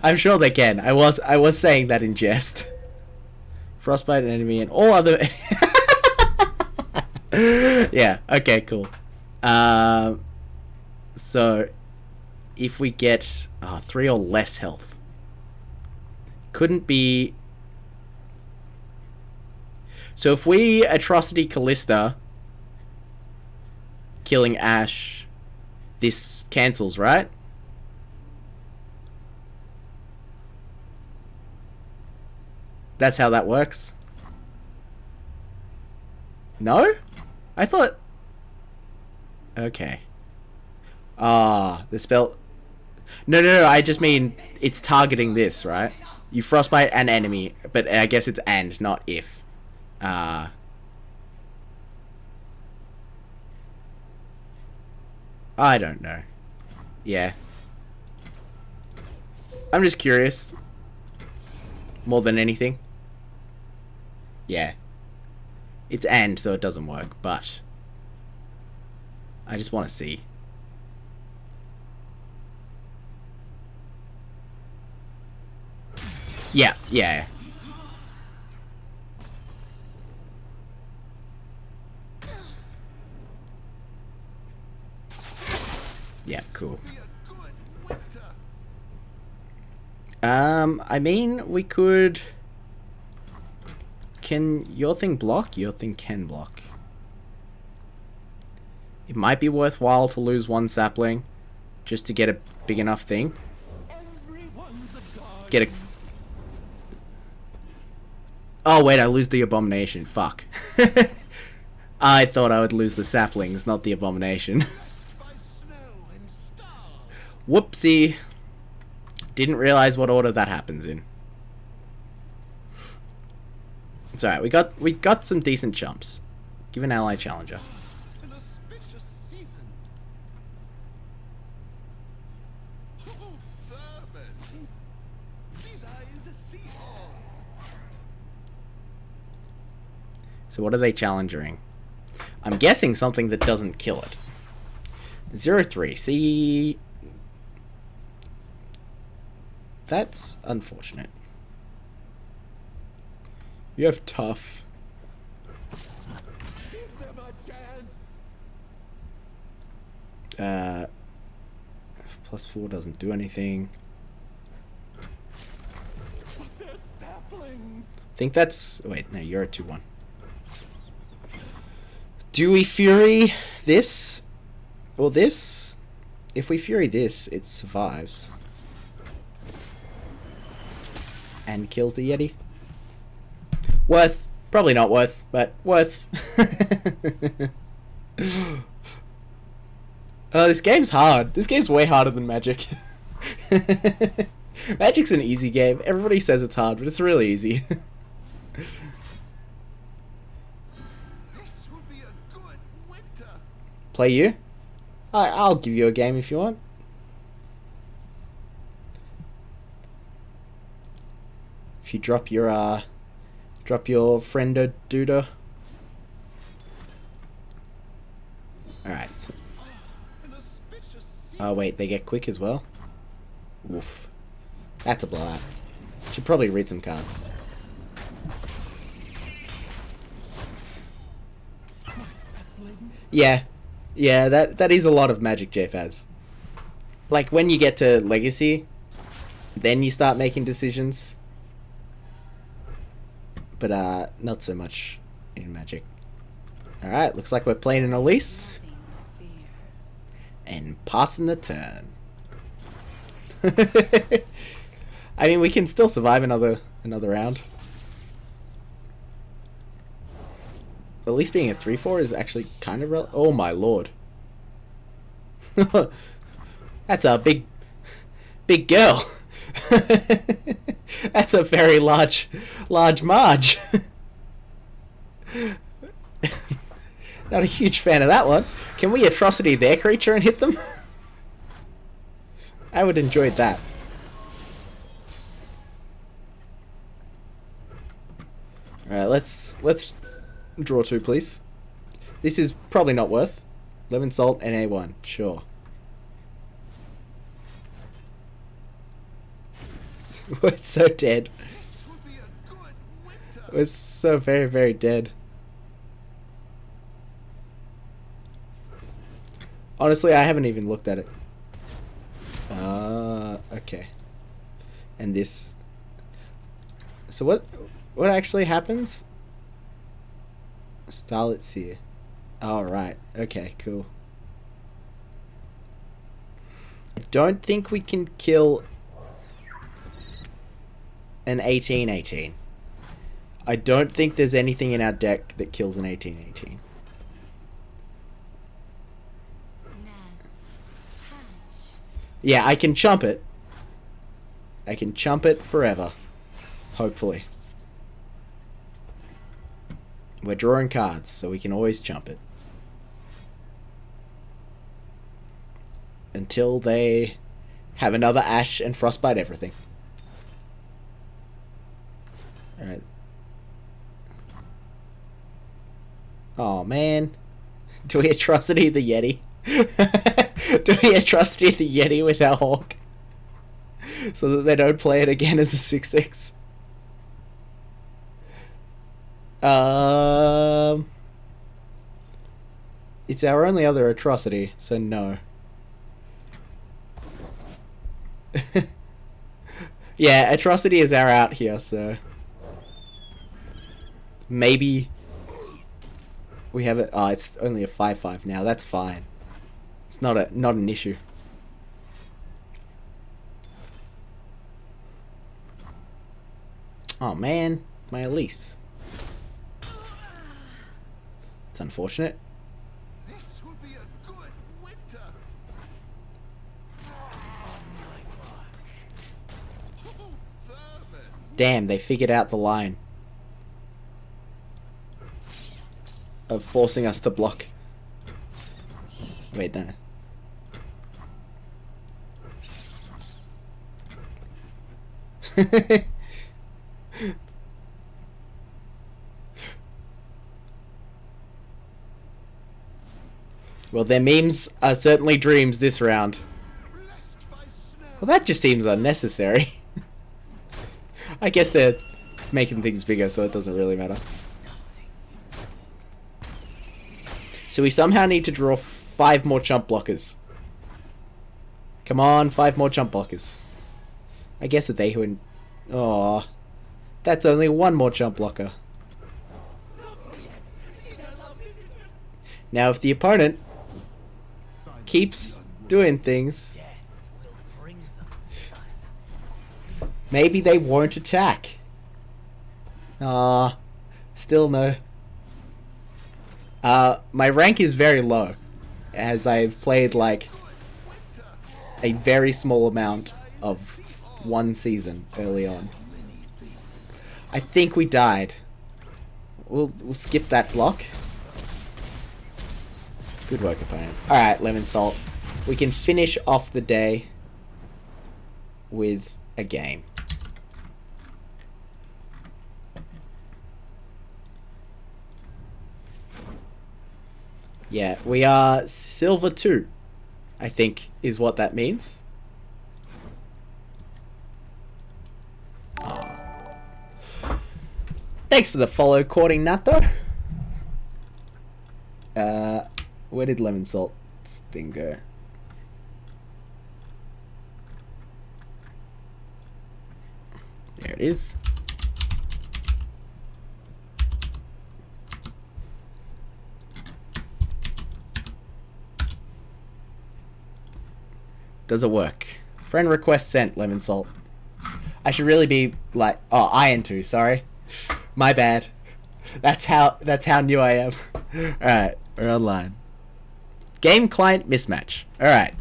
I'm sure they can. I was saying that in jest. Frostbite an enemy and all other. Yeah. Okay. Cool. So if we get 3 or less health, couldn't be. So if we Atrocity Kalista, killing Ash, this cancels, right? That's how that works? No? I thought... Okay. The spell... No, I just mean it's targeting this, right? You frostbite an enemy, but I guess it's and, not if. I don't know. Yeah. I'm just curious. More than anything. Yeah. It's and, so it doesn't work, but... I just want to see. Yeah. Yeah, cool. I mean, we could... Can your thing block? Your thing can block. It might be worthwhile to lose 1 sapling just to get a big enough thing. Get a... Oh, wait, I lose the abomination. Fuck. I thought I would lose the saplings, not the abomination. Whoopsie. Didn't realize what order that happens in. It's alright, we got some decent jumps. Give an ally challenger. An auspicious season. Oh, vermin. These eyes see all. So what are they challenging? I'm guessing something that doesn't kill it. 0-3. See... That's unfortunate. You have tough. Give them a chance. +4 doesn't do anything. But they're saplings. I think that's... Wait, no, you're a 2-1. Do we Fury this? Or this? If we Fury this, it survives. And kills the Yeti. Worth. Probably not worth, but worth. Oh, this game's hard. This game's way harder than Magic. Magic's an easy game. Everybody says it's hard, but it's really easy. This will be a good winter. Play you? I'll give you a game if you want. If you drop your friendo duda. Alright. So. An auspicious season. Oh wait, they get quick as well? Oof. That's a blowout. Should probably read some cards. Yeah. Yeah, that is a lot of Magic, JFaz. like when you get to Legacy, then you start making decisions. But not so much in Magic. Alright, looks like we're playing an Elise. And passing the turn. I mean, we can still survive another round. At least being a 3-4 is actually kind of oh my lord. That's a big girl. That's a very large Marge. Not a huge fan of that one. Can we atrocity their creature and hit them? I would enjoy that. Alright, let's draw 2, please. This is probably not worth. Lemon Salt and A1, sure. We're so dead. This will be a good winter. We're so very, very dead. Honestly, I haven't even looked at it. Okay. And this... So what actually happens? Starlit Seer. Alright, okay, cool. I don't think we can kill an 18/18. I don't think there's anything in our deck that kills an 18/18. Yeah, I can chump it. I can chump it forever. Hopefully. We're drawing cards, so we can always chump it. Until they have another Ash and Frostbite everything. Alright. Oh man. Do we atrocity the Yeti? Do we atrocity the Yeti with our Hawk? So that they don't play it again as a 6/6? It's our only other atrocity, so no. Yeah, atrocity is our out here, so maybe we have it. Oh, it's only a 5/5 now. That's fine. It's not an issue. Oh man, my Elise. It's unfortunate. This will be a good winter. Vermin. Damn, they figured out the line of forcing us to block. Wait, no. Well, their memes are certainly dreams this round. Blessed by snow. Well, that just seems unnecessary. I guess they're making things bigger, so it doesn't really matter. So we somehow need to draw 5 more chump blockers. Come on, 5 more chump blockers. I guess that they who... Aww. That's only 1 more chump blocker. Now, if the opponent keeps doing things, maybe they won't attack. Still no. My rank is very low, as I've played like a very small amount of one season early on. I think we died. We'll skip that block. Good work, opponent. Alright, Lemon Salt. We can finish off the day with a game. Yeah, we are Silver 2, I think, is what that means. Oh. Thanks for the follow, Courting Nato. Where did Lemon Salt's thing go? There it is. Does it work? Friend request sent, Lemon Salt. I should really be like, oh, Iron 2, sorry. My bad. That's how new I am. Alright, we're online. Game client mismatch. Alright.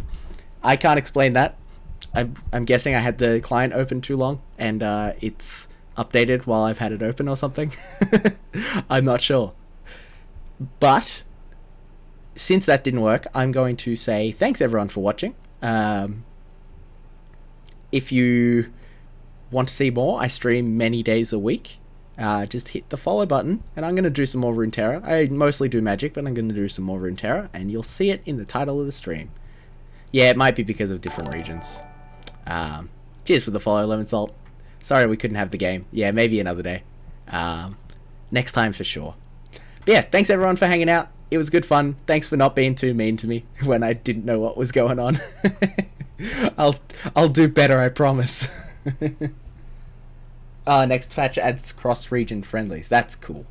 I can't explain that. I'm guessing I had the client open too long and it's updated while I've had it open or something. I'm not sure. But since that didn't work, I'm going to say thanks everyone for watching. If you want to see more, I stream many days a week. Just hit the follow button, and I'm going to do some more Runeterra. I mostly do Magic, but I'm going to do some more Runeterra, and you'll see it in the title of the stream. Yeah, it might be because of different regions. Cheers for the follow, Lemon Salt. Sorry we couldn't have the game. Yeah, maybe another day. Next time for sure. But yeah, thanks everyone for hanging out. It was good fun. Thanks for not being too mean to me when I didn't know what was going on. I'll do better, I promise. Next patch adds cross-region friendlies. That's cool.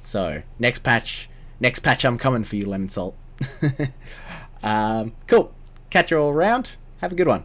So, next patch I'm coming for you, Lemon Salt. Cool. Catch you all around. Have a good one.